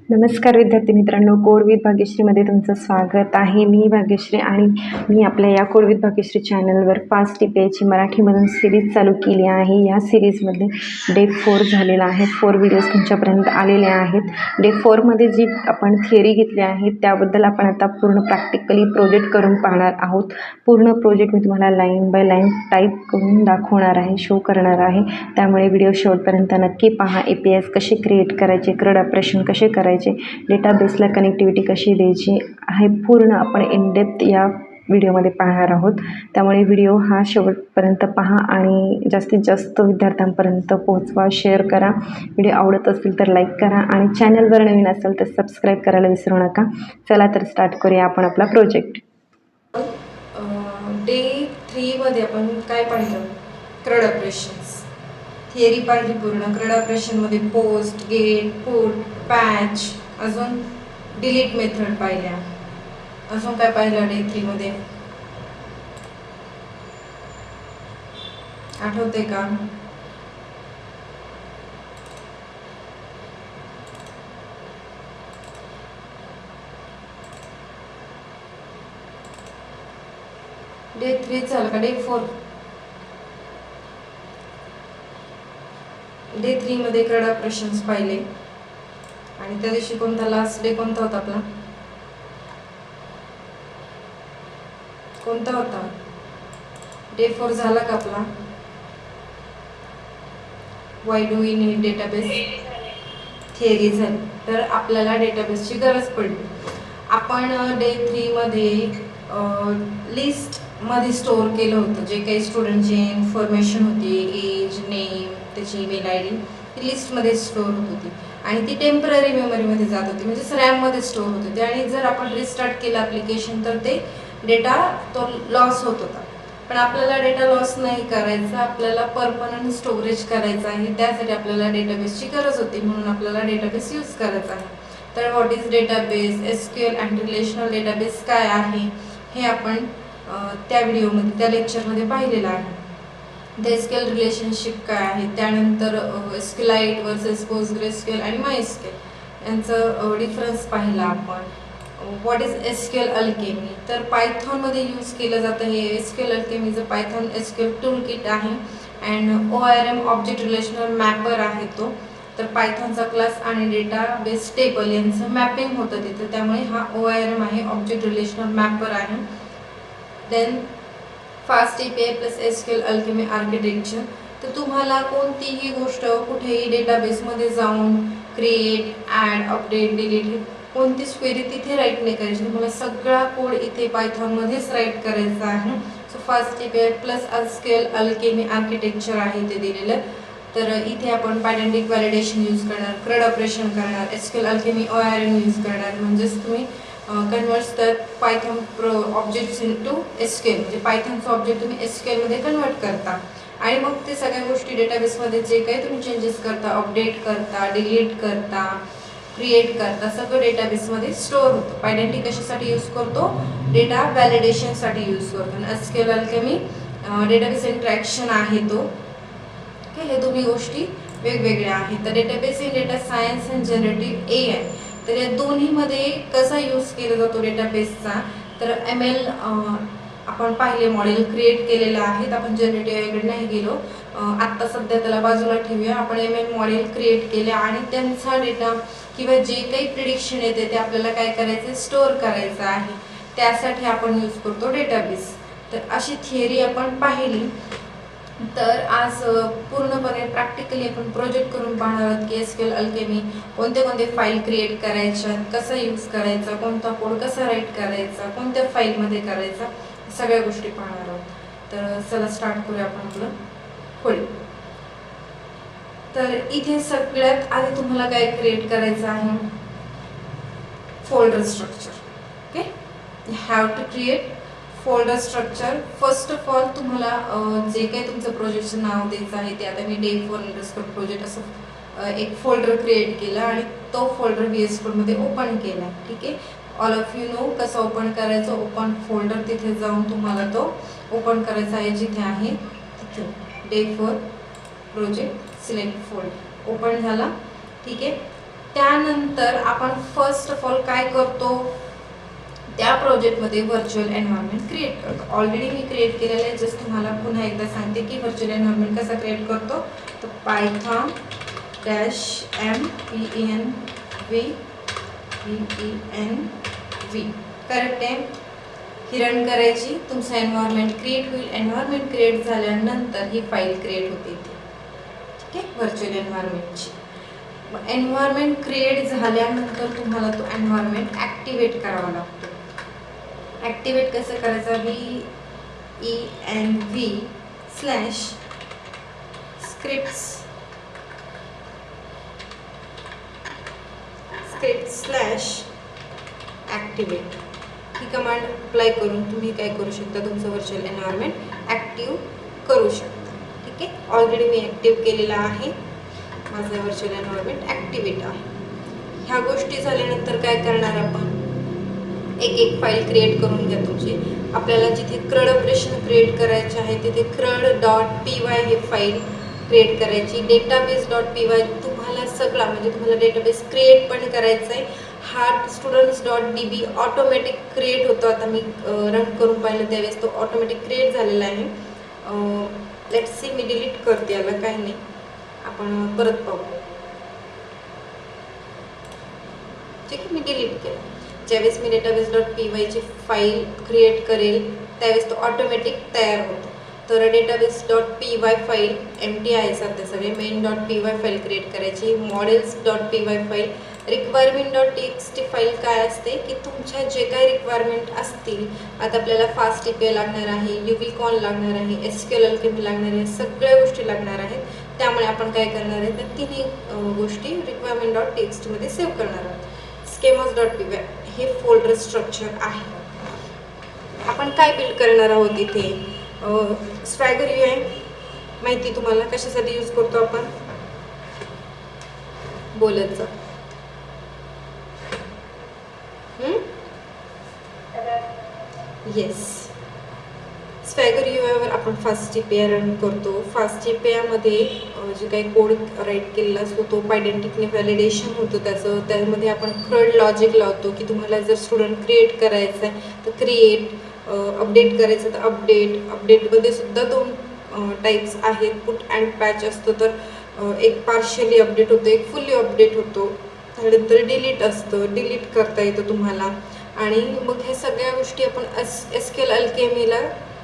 नमस्कार विद्यार्थी मित्रांनो, कोड विथ भाग्यश्रीमध्ये तुमचं स्वागत आहे. मी भाग्यश्री आणि मी आपल्या या कोड विथ भाग्यश्री चॅनलवर फास्ट टीपीआयची मराठीमधून सिरीज चालू केली आहे. या सिरीजमध्ये डे 4 झालेला आहे. 4 व्हिडिओज तुमच्यापर्यंत आलेले आहेत. डे 4मध्ये जी आपण थिअरी घेतली आहे त्याबद्दल आपण आता पूर्ण प्रॅक्टिकली प्रोजेक्ट करून पाहणार आहोत. पूर्ण प्रोजेक्ट मी तुम्हाला लाईन बाय लाईन टाईप करून दाखवणार आहे, शो करणार आहे. त्यामुळे व्हिडिओ शेवटपर्यंत नक्की पहा. APIs कसे क्रिएट करायचे, CRUD ऑपरेशन कसे करायचे, डेटाबेसला कनेक्टिव्हिटी कशी द्यायची आहे, पूर्ण आपण इन डेप्थ या व्हिडिओमध्ये पाहणार आहोत. त्यामुळे व्हिडिओ हा शेवटपर्यंत पहा आणि जास्तीत जास्त विद्यार्थ्यांपर्यंत पोहोचवा. शेअर करा. व्हिडिओ आवडत असेल तर लाईक करा आणि चॅनलवर नवीन असेल तर सबस्क्राईब करायला विसरू नका. चला तर स्टार्ट करूया आपण आपला प्रोजेक्ट. डे 3मध्ये आपण काय पाहिलं? CRUD ऑपरेशन्स थिअरी पाहिली पूर्ण. CRUD ऑपरेशनमध्ये पोस्ट, गेट, पुट, पॅच, अजून डिलीट मेथड पाहिल्या. अजून काय पाहिलं डे 3मध्ये? आठवते का? डे 3 झालं का? डे 4. डे 3मध्ये CRUD ऑपरेशन्स पाहिले आणि त्या दिवशी कोणता लास्ट डे कोणता होता आपला? कोणता होता? डे 4 झाला का आपला? Why do we need database? Theory झाली. तर आपल्याला डेटाबेसची गरज पडली. आपण डे 3मध्ये लिस्ट मध्ये स्टोअर केलं होतं जे काही स्टुडंटची इन्फॉर्मेशन होती, एज, नेम, त्याची ईमेल आय डी, ती लिस्टमध्ये स्टोअर होत होती आणि ती टेम्पररी मेमरीमध्ये जात होती, म्हणजे रॅममध्ये स्टोअर होत होती. आणि जर आपण रिस्टार्ट केलं ॲप्लिकेशन तर ते डेटा तो लॉस होत होता. पण आपल्याला डेटा लॉस नाही करायचा, आपल्याला परमनंट स्टोरेज करायचं आहे. त्यासाठी आपल्याला डेटाबेसची गरज होती, म्हणून आपल्याला डेटाबेस यूज करायचा आहे. तर what is database, SQL and relational database काय आहे हे आपण त्या व्हिडिओमध्ये, त्या लेक्चरमध्ये पाहिलेलं आहे. SQL रिलेशनशिप काय आहे, त्यानंतर SQLite वर्सेस PostgreSQL आणि MySQL यांचं डिफरन्स पाहिला आपण. व्हॉट इज SQL अल्केमी, तर पायथॉनमध्ये यूज केलं जातं हे SQL अल्केमीचं पायथॉन SQL टूल किट आहे. And ORM object relational mapper आहे तो. तर पायथॉनचा क्लास आणि डेटाबेस टेबल यांचं मॅपिंग होतं तिथं, त्यामुळे हा ORM आहे, ऑब्जेक्ट रिलेशनल मॅपर आहे. Then fast API plus SQL alchemy architecture. तर तुम्हाला कोणतीही गोष्ट कुठेही डेटाबेसमध्ये जाऊन क्रिएट, ॲड, अपडेट, डिलीट कोणतीच क्वेरी तिथे राईट नाही करायची. तुम्हाला सगळा कोड इथे पायथॉनमध्येच राईट करायचा आहे. So fast API plus SQL alchemy architecture आहे ते दिलेलं. तर इथे आपण पायडेंटिक व्हॅलिडेशन यूज करणार, CRUD ऑपरेशन करणार, SQL अल्केमी ORM यूज करणार. म्हणजेच तुम्ही converts the Python objects into SQL, म्हणजे पायथॉनचं ऑब्जेक्ट तुम्ही SQL मध्ये कन्वर्ट करता आणि मग ते सगळ्या गोष्टी डेटाबेसमध्ये जे काही तुम्ही चेंजेस करता, अपडेट करता, डिलीट करता, क्रिएट करता, सगळं डेटाबेसमध्ये स्टोअर होतं. पायडेंटिक कशासाठी यूज करतो? डेटा व्हॅलिडेशनसाठी यूज करतो. आणि SQL अल्केमी डेटाबेस इंटरॅक्शन आहे तो. हे दोन्ही गोष्टी वेगवेगळ्या आहेत. तर database in data science and generative AI, तर या दोन्हीमध्ये कसा यूज केला जातो डेटाबेसचा? तर ML आपण पाहिले, मॉडेल क्रिएट केलेलं आहे. आपण जनरेटिव्ह AIकडे नाही गेलो, आत्ता सध्या त्याला बाजूला ठेवूया. आपण ML मॉडेल क्रिएट केले आणि त्यांचा डेटा किंवा जे काही प्रिडिक्शन येते ते आपल्याला काय करायचं, स्टोअर करायचं आहे. त्यासाठी आपण यूज करतो डेटाबेस. तर अशी थिअरी आपण पाहिली. तर आज पूर्णपणे प्रॅक्टिकली आपण प्रोजेक्ट करून पाहणार आहोत की SQL अल्केमी कोणते कोणते फाईल क्रिएट करायच्या, कसा यूज करायचा, कोणता कोड कसा राईट करायचा, कोणत्या फाईलमध्ये करायचा, सगळ्या गोष्टी पाहणार आहोत. तर चला स्टार्ट करूया आपण आपलं कोड. तर इथे सगळ्यात आधी तुम्हाला काय क्रिएट करायचं आहे? Folder structure. Okay, you have to create folder structure. First of all तुम्हाला जे काही तुमचं प्रोजेक्टचं नाव द्यायचं आहे ते, आता मी डे 4 प्रोजेक्ट असं एक फोल्डर क्रिएट केला आणि तो फोल्डर VS कोडमध्ये ओपन केला. ठीक आहे, ऑल ऑफ यू नो कसं ओपन करायचं. ओपन फोल्डर, तिथे जाऊन तुम्हाला तो ओपन करायचा आहे जिथे आहे तिथे. Day 4 project select folder open झाला. ठीक आहे, त्यानंतर आपण फर्स्ट ऑफ ऑल काय करतो, त्या प्रोजेक्टमध्ये व्हर्च्युअल एन्व्हायरमेंट क्रिएट करतो. ऑलरेडी मी क्रिएट केलेलं आहे, जस्ट तुम्हाला पुन्हा एकदा सांगते की व्हर्च्युअल एन्व्हायरमेंट कसा क्रिएट करतो. तर पायथॉन -menv करेक्ट आहे. ही रन करायची, तुमचं एन्व्हायरमेंट क्रिएट होईल. एन्व्हायरमेंट क्रिएट झाल्यानंतर ही फाईल क्रिएट होते इथे, ठीक आहे, व्हर्च्युअल एन्व्हायरमेंटची. एन्व्हायरमेंट क्रिएट झाल्यानंतर तुम्हाला तो एन्व्हायरमेंट ॲक्टिवेट करावा लागतो. ॲक्टिवेट कसं करायचा, venv/scripts/activate ही कमांड अप्लाय करून तुम्ही काय करू शकता, तुमचं व्हर्च्युअल एन्व्हायरमेंट ॲक्टिव्ह करू शकता. ठीक आहे, ऑलरेडी मी ॲक्टिव्ह केलेला आहे, माझं व्हर्च्युअल एन्व्हायरमेंट ॲक्टिवेट आहे. ह्या गोष्टी झाल्यानंतर काय करणार आपण, एक फाईल क्रिएट करून घ्या तुमची. आपल्याला जिथे क्रड ऑपरेशन क्रिएट करायचे आहे तिथे crud.py हे फाईल क्रिएट करायची. database.py तुम्हाला सगळा म्हणजे तुम्हाला डेटाबेस क्रिएट पण करायचा आहे. हा students.db ऑटोमॅटिक क्रिएट होतो. आता मी रन करून पाहिलं त्यावेळेस तो ऑटोमॅटिक क्रिएट झालेला आहे. लेट्स सी, मी डिलीट करते याला, काही नाही, आपण परत पाहू. ठीक आहे, मी डिलीट केलं. ज्यावेळेस मी database.py ची फाईल क्रिएट करेल त्यावेळेस तो ऑटोमॅटिक तयार होतो. तर database.py फाईल एम्प्टी आहे सध्या सगळे. main.py फाईल क्रिएट करायची. models.py फाईल, requirement.txt फाईल काय असते की तुमच्या जे काही रिक्वायरमेंट असतील, आता आपल्याला फास्ट API लागणार आहे, UVCon लागणार आहे, SQL Alchemy लागणार आहे, सगळ्या गोष्टी लागणार आहेत. त्यामुळे आपण काय करणार आहे, तर तिन्ही गोष्टी requirement.txt मध्ये सेव्ह करणार आहोत. schemas.py हे फोल्डर स्ट्रक्चर आहे. आपण काय बिल्ड करणार आहोत इथे, स्वॅगर UI माहिती तुम्हाला कशासाठी यूज करतो आपण, बोलत जा. येस, स्वॅगर UI वर आपण फास्ट API रन करतो. फास्ट API मध्ये जे काही कोड राईट केलेला असतो तो पायडेंटिकने व्हॅलिडेशन होतं त्याचं. त्यामध्ये आपण क्रड लॉजिक लावतो की तुम्हाला जर स्टुडंट क्रिएट करायचं आहे तर क्रिएट, अपडेट करायचं तर अपडेट. अपडेटमध्ये सुद्धा दोन टाईप्स आहेत, पुट अँड पॅच असतो. तर एक पार्शियली अपडेट होतो, एक फुल्ली अपडेट होतो. त्यानंतर डिलीट असतं, डिलीट करता येतं तुम्हाला. आणि मग ह्या सगळ्या गोष्टी आपण SQL Alchemyला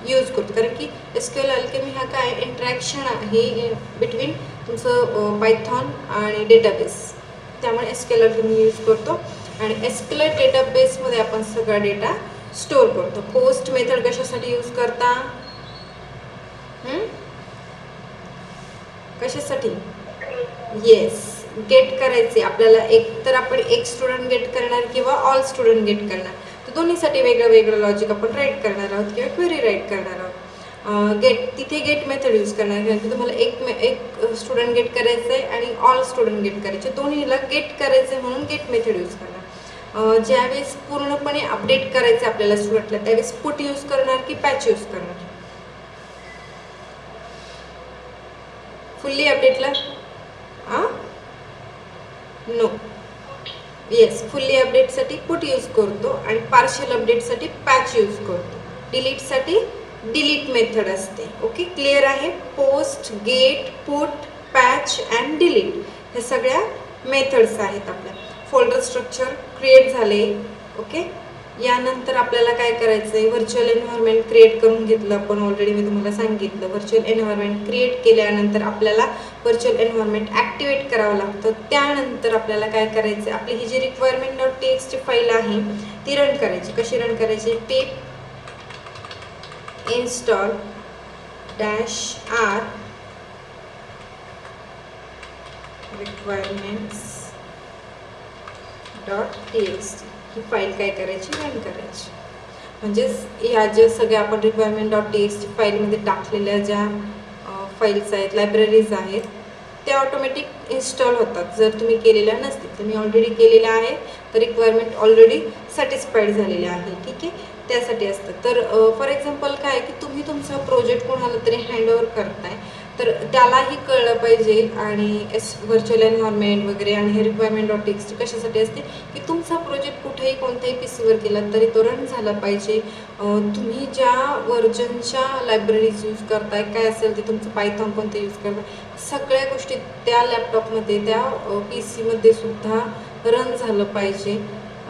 यूज करतो, कारण की SQL Alchemy हा काय इंटरॅक्शन आहे बिटवीन तुमचं पायथॉन आणि डेटाबेस. त्यामुळे SQL Alchemy यूज करतो. आणि SQL डेटाबेसमध्ये आपण सगळा डेटा स्टोअर करतो. पोस्ट मेथड कशासाठी यूज करता, कशासाठी, येस, गेट करायचे आपल्याला. एक तर आपण एक स्टुडंट गेट करणार किंवा ऑल स्टुडंट गेट करणार, तर दोन्हीसाठी वेगळं वेगळं लॉजिक आपण राईट करणार आहोत किंवा क्वेरी राईट करणार आहोत. गेट, तिथे गेट मेथड यूज करणार, कारण की तुम्हाला एक स्टुडंट गेट करायचं आहे आणि ऑल स्टुडंट गेट करायचे, दोन्हीला गेट करायचं आहे म्हणून गेट मेथड यूज करणार. ज्यावेळेस पूर्णपणे अपडेट करायचं आपल्याला स्टुडंटला त्यावेळेस पुट यूज करणार की पॅच यूज करणार, फुल्ली अपडेटला नो, येस, फुल्ली अपडेटसाठी पुट यूज करतो आणि पार्शियल अपडेटसाठी पॅच यूज करतो. डिलीटसाठी डिलीट मेथड असते. ओके, क्लिअर आहे. Post, get, put, patch and delete हे सगळ्या मेथड्स आहेत आपल्या. फोल्डर स्ट्रक्चर क्रिएट झाले. ओके, यानंतर आपल्याला काय करायचं आहे, व्हर्च्युअल एन्व्हायरमेंट क्रिएट करून घेतलं आपण. ऑलरेडी मी तुम्हाला सांगितलं, व्हर्च्युअल एन्व्हायरमेंट क्रिएट केल्यानंतर आपल्याला व्हर्च्युअल एन्व्हायरमेंट ॲक्टिवेट करावं लागतं. त्यानंतर आपल्याला काय करायचं, आपली ही जी requirement.txt फाईल आहे ती रन करायची. कशी रन करायची, pip install -r requirements.txt ही फाईल काय करायची, रन करायची. म्हणजेच ह्या ज्या सगळ्या आपण requirement.txt फाईलमध्ये टाकलेल्या ज्या फाईल्स आहेत, लायब्ररीज आहेत, त्या ऑटोमॅटिक इन्स्टॉल होतात जर तुम्ही केलेल्या नसतील. तर मी ऑलरेडी केलेल्या आहे, तर रिक्वायरमेंट ऑलरेडी सॅटिस्फाईड झालेले आहे. ठीक आहे, त्यासाठी असतं. तर फॉर एक्झाम्पल काय की तुम्ही तुमचा प्रोजेक्ट कोणाला तरी हँडओव्हर करताय, तर त्यालाही कळलं पाहिजे. आणि व्हर्च्युअल एन्व्हायरमेंट वगैरे आणि हे requirement.txt कशासाठी असते की तुमचा प्रोजेक्ट कुठेही कोणत्याही PC वर केला तरी तो रन झाला पाहिजे. तुम्ही ज्या व्हर्जनच्या लायब्ररीज यूज करताय, काय असेल ते तुमचं पायथॉन कोणतं यूज करताय, सगळ्या गोष्टी त्या लॅपटॉपमध्ये त्या PC मध्ये सुद्धा रन झालं पाहिजे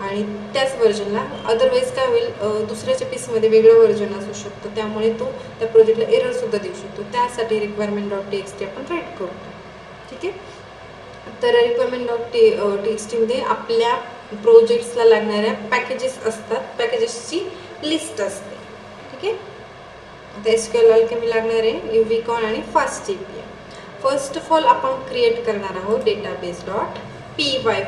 आणि त्याच व्हर्जनला. अदरवाईज काय होईल, दुसऱ्याच्या PC मध्ये वेगळं व्हर्जन असू शकतं, त्यामुळे तो त्या प्रोजेक्टला एररसुद्धा देऊ शकतो. त्यासाठी requirement.txt आपण राईट करतो. ठीक आहे. तर requirement.txt मध्ये आपल्या प्रोजेक्ट्सला लागणाऱ्या पॅकेजेस असतात, पॅकेजेसची लिस्ट असते. ठीक आहे. आता SQL Alchemy लागणार आहे युविकॉन आणि fast API. First of all आपण क्रिएट करणार आहोत database.py फाईल.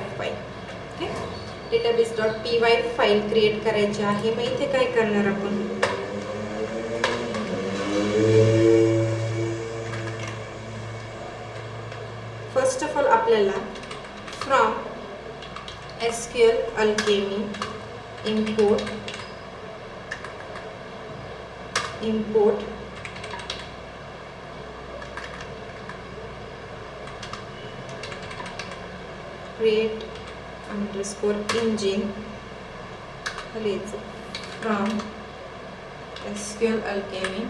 ठीक आहे. database.py फाईल क्रिएट करायची आहे. मग इथे काय करणार आपण, फर्स्ट ऑफ ऑल आपल्याला from SQL Alchemy import create underscore engine from SQL Alchemy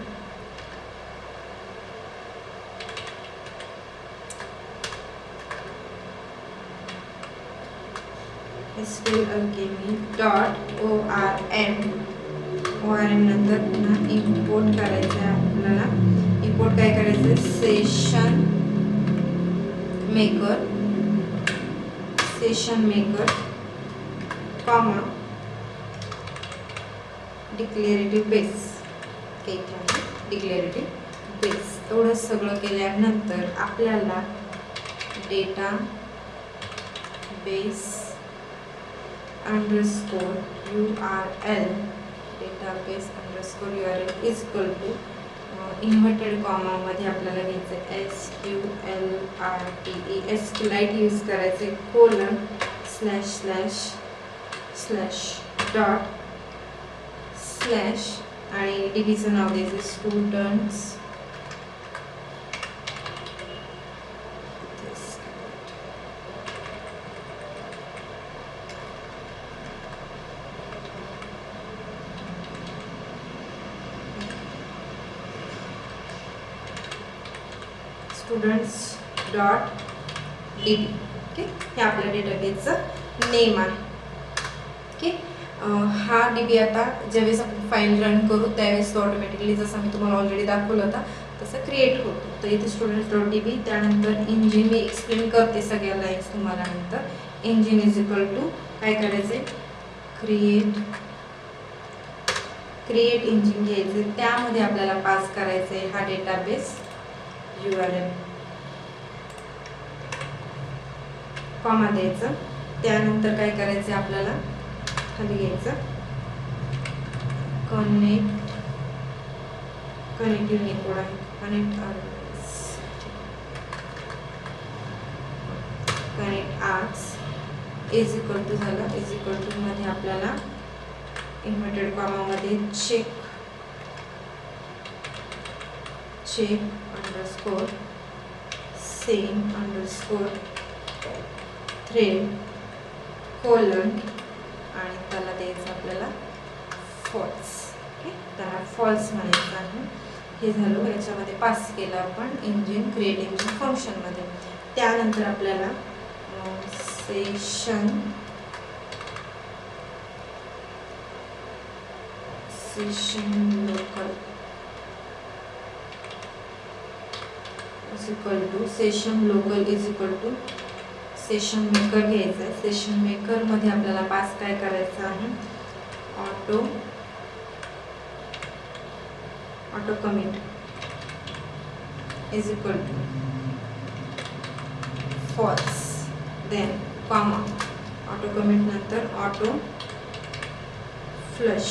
.orm नंतर पुन्हा इम्पोर्ट करायचं आहे आपल्याला. इम्पोर्ट काय करायचं आहे, session maker comma declarative base. Declarative base एवढं सगळं केल्यानंतर आपल्याला data base underscore URL database underscore URL is equal to inverted comma मध्ये आपल्याला घ्यायचं SQLite यूज करायचे कोलन ///./ आणि DBचं नाव द्यायचं स्टुडंट्स .db. ओके, हे आपल्या डेटाबेसचं नेम आहे. ओके, हा DB आता ज्यावेळेस आपण फाईल रन करू त्यावेळेस तो ऑटोमॅटिकली, जसं मी तुम्हाला ऑलरेडी दाखवलं होता तसं क्रिएट होतो. तर इथे students.db, त्यानंतर इंजिन मी एक्सप्लेन करते सगळ्या लाईन्स तुम्हाला नंतर. इंजिन इज इक्वल टू काय करायचे, क्रिएट इंजिन घ्यायचे, त्यामध्ये आपल्याला पास करायचे हा डेटाबेस URL कॉमा द्यायचं. त्यानंतर काय करायचं आपल्याला खाली घ्यायचं कनेक्टिव्ह कोड आहे connect args is equal to झालं. इज इक्वल टू मध्ये आपल्याला इन्व्हर्टेड कॉमामध्ये check underscore same underscore thread colon आणि त्याला द्यायचं आपल्याला फॉल्स. ओके, त्याला फॉल्स म्हणायचं आहे. हे झालं, याच्यामध्ये पास केलं आपण इंजिन क्रिएट इंजिन फंक्शनमध्ये. त्यानंतर आपल्याला session local is equal to session maker घ्यायचं आहे. सेशन मेकर मध्ये आपल्याला पास काय करायचं आहे, auto commit is equal to false, then comma, auto commit नंतर auto flush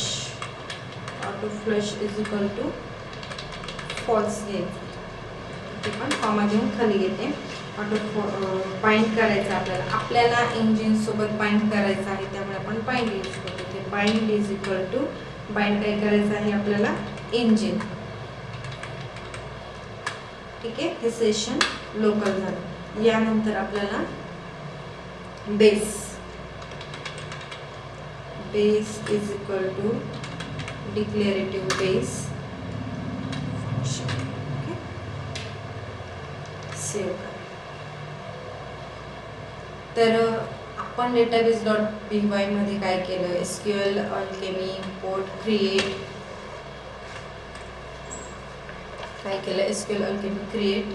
is equal to false घ्यायचं. ते पण कॉमा घेऊन खाली घेते. ऑटो बाइंड करायचं आपल्याला इंजिन सोबत बाइंड करायचं आहे, त्यामुळे आपण बाइंड यूज करतो. ते bind is equal to bind काय करायचं आहे आपल्याला, इंजिन ठीक आहे, हे सेशन लोकल झालं. यानंतर आपल्याला base is equal to declarative base function. Save करा. तर आपण डेटाबेस .py मध्ये काय केलं, SQL अल्केमी इम्पोर्ट क्रिएट काय केलं, SQL अल्केमी क्रिएट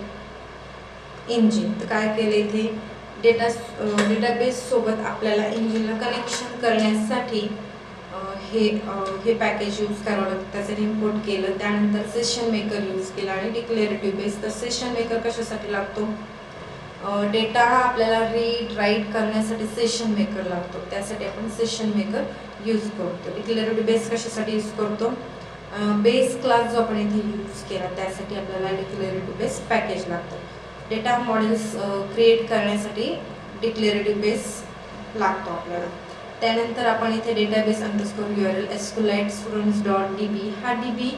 इंजिन. तर काय केलं इथे डेटाबेस सोबत आपल्याला इंजिनला कनेक्शन करण्यासाठी हे पॅकेज यूज करावं लागतं. त्यासाठी इम्पोर्ट केलं. त्यानंतर सेशन मेकर यूज केला आणि डिक्लेरेटिव्ह बेस. तर सेशन मेकर कशासाठी लागतो, डेटा हा आपल्याला रीड राईट करण्यासाठी सेशन मेकर लागतो. त्यासाठी आपण सेशन मेकर यूज करतो. डिक्लेरेटिव्ह बेस कशासाठी यूज करतो, बेस क्लास जो आपण इथे यूज केला त्यासाठी आपल्याला डिक्लेरेटिव्ह बेस पॅकेज लागतं. डेटा मॉडेल्स क्रिएट करण्यासाठी डिक्लेरेटिव्ह बेस लागतो आपल्याला. त्यानंतर आपण इथे डेटाबेस _URL SQLite students.db हा DB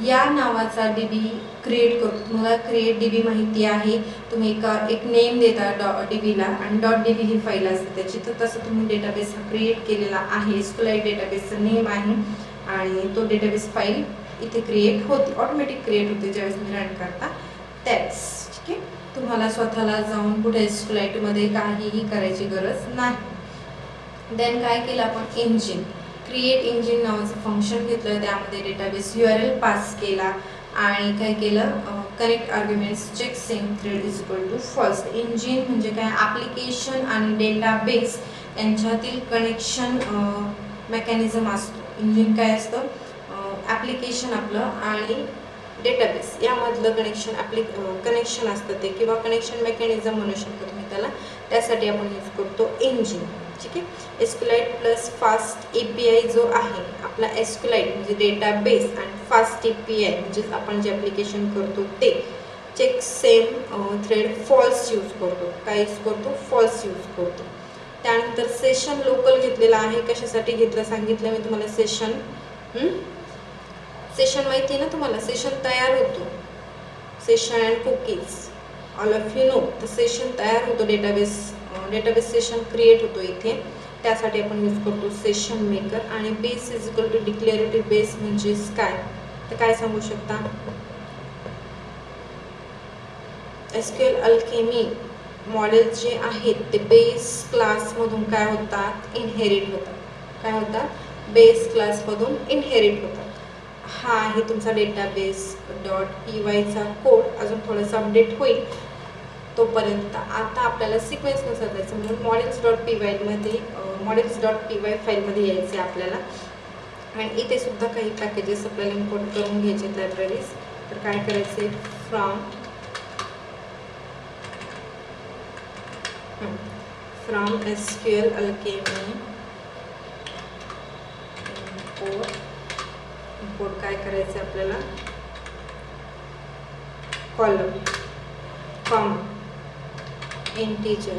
या नावाचा DB क्रिएट करतो. तुम्हाला क्रिएट DB माहिती आहे, तुम्ही एक नेम देता DBला आणि .db ही फाईल असते त्याची. तर तसं तुम्ही डेटाबेस हा क्रिएट केलेला आहे. SQLite डेटाबेसचं नेम आहे आणि तो डेटाबेस फाईल इथे क्रिएट होते, ऑटोमॅटिक क्रिएट होते ज्यावेळेस तुम्ही रन करता त्यावेळेस. ठीक आहे, तुम्हाला स्वतःला जाऊन कुठे SQLite मध्ये काहीही करायची गरज नाही. देन काय केलं आपण, इंजिन क्रिएट इंजिन नावाचं फंक्शन घेतलं. त्यामध्ये डेटाबेस URL पास केला आणि काय केलं, connect arguments check same thread is equal to first. Engine म्हणजे काय, ॲप्लिकेशन आणि डेटाबेस यांच्यातील कनेक्शन मेकॅनिझम असतो. इंजिन काय असतं, ॲप्लिकेशन आपलं आणि डेटाबेस यामधलं कनेक्शन असतं ते, किंवा कनेक्शन मेकॅनिझम म्हणू शकतो तुम्ही त्याला. त्यासाठी आपण यूज करतो इंजिन. ठीक आहे, SQLite प्लस फास्ट API जो आहे आपला, SQLite म्हणजे डेटाबेस आणि फास्ट API म्हणजे आपण जे ॲप्लिकेशन करतो ते. Check same thread false use करतो. काय यूज करतो, फॉल्स यूज करतो. त्यानंतर सेशन लोकल घेतलेला आहे. कशासाठी घेतलं सांगितलं मी तुम्हाला. सेशन माहिती आहे ना तुम्हाला, सेशन तयार होतो, session and cookies all of you know. तर सेशन तयार होतो, डेटाबेस सेशन क्रिएट होतो इथे. त्यासाठी आपण यूज करतो सेशन मेकर. आणि base is equal to declarative base म्हणजेच काय, तर काय सांगू शकता, SQL अल्केमी मॉडेल जे आहेत ते बेस क्लासमधून काय होतात, इनहेरिट होतात. काय होतात, बेस क्लासमधून इनहेरिट होतात. हा आहे तुमचा डेटाबेस .py चा कोड. अजून थोडंसं अपडेट होईल तोपर्यंत. आता आपल्याला सिक्वेन्सनुसार जायचं म्हणून मॉडेल्स.py फाईलमध्ये यायचे आपल्याला. आणि इथे सुद्धा काही पॅकेजेस आपल्याला इम्पोर्ट करून घ्यायचे लायब्ररीज. तर काय करायचे, फ्रॉम SQL अल्केमी इम्पोर्ट काय करायचं आपल्याला, कॉलम इंटीजर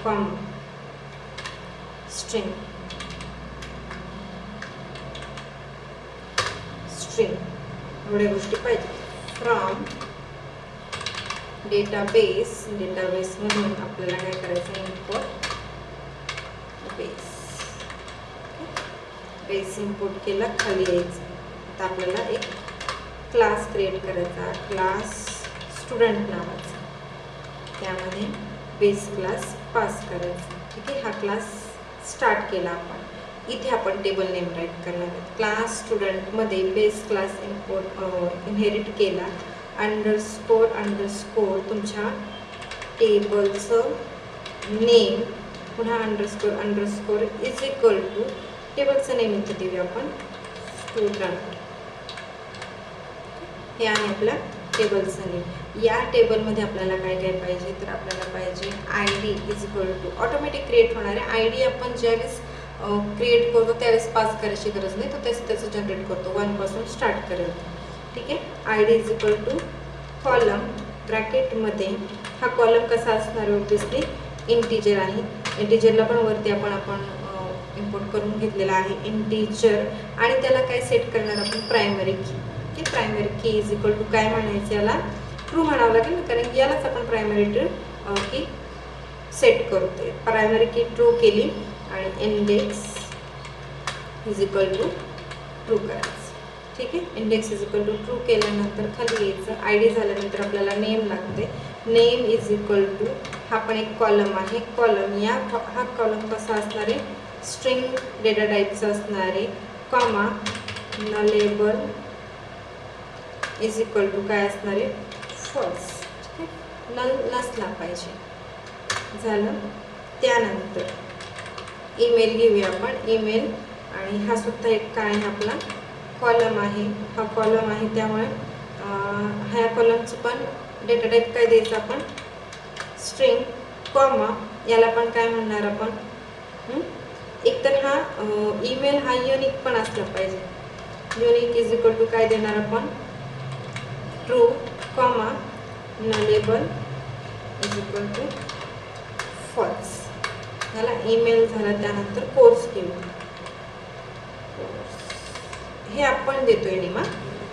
कॉमा स्ट्रिंग एवढ्या गोष्टी पाहिजे. फ्रॉम डेटाबेसमधून आपल्याला काय करायचं, इम्पोर्ट बेस इम्पोर्ट केला, खाली यायचं. आता आपल्याला एक क्लास क्रिएट करायचा, क्लास स्टुडंट नावाचा. त्यामध्ये बेस क्लास पास करायचा. ठीक आहे, हा क्लास स्टार्ट केला आपण. इथे आपण टेबल नेम राईट करणार आहोत. क्लास स्टुडंटमध्ये बेस क्लास इनहेरिट केला. अंडरस्कोर तुमच्या टेबलचं नेम, पुन्हा अंडरस्कोर इज इक्वल टू टेबलचं नेम इथे देऊया आपण, स्टुडंट. हे आहे आपलं टेबलचं नेम. या टेबलमध्ये आपल्याला काय काय पाहिजे, तर आपल्याला पाहिजे ID is equal to automatic create होणारे. ID आपण ज्यावेळेस क्रिएट करतो त्यावेळेस पास करायची गरज नाही, तो त्याचं जनरेट करतो, 1 पासून स्टार्ट करेल. ठीक आहे, ID is equal to column ब्रॅकेटमध्ये. हा कॉलम कसा असणार, ऑब्विसली इंटीजर आहे. इंटीजरला पण वरती आपण इम्पोर्ट करून घेतलेला आहे इंटीजर. आणि त्याला काय सेट करणार आपण, प्रायमरी की. ठीक आहे. प्रायमरी की इज इक्वल टू काय म्हणायचं, याला ट्रू म्हणावं लागेल ना, कारण यालाच आपण प्रायमरी की सेट करतोय. प्रायमरी की ट्रू केली आणि index is equal to true करायचं. ठीक आहे. Index is equal to true केल्यानंतर खाली यायचं. आय डी झाल्यानंतर आपल्याला नेम लागते. नेम इज इक्वल टू हा पण एक कॉलम आहे. कॉलम हा कॉलम कसा असणार आहे, स्ट्रिंग डेटा टाईपचा असणार आहे. Comma nullable is equal to काय असणार आहे, फॉल्स. ठीक आहे. नल नसला पाहिजे. झालं. त्यानंतर ईमेल घेऊया आपण. ईमेल आणि हा सुद्धा एक काय आहे आपला कॉलम आहे. हा कॉलम आहे, त्यामुळे ह्या कॉलमचं पण डेटा टाईप काय द्यायचं आपण, स्ट्रिंग. कॉमा याला पण काय म्हणणार आपण, एकतर हा ईमेल हा युनिक पण असला पाहिजे. युनिक इज इक्वल टू काय देणार आपण, true. Comma nullable is equal to false. याला ईमेल झाला. त्यानंतर कोर्स घेऊ. हे आपण देतोय निमा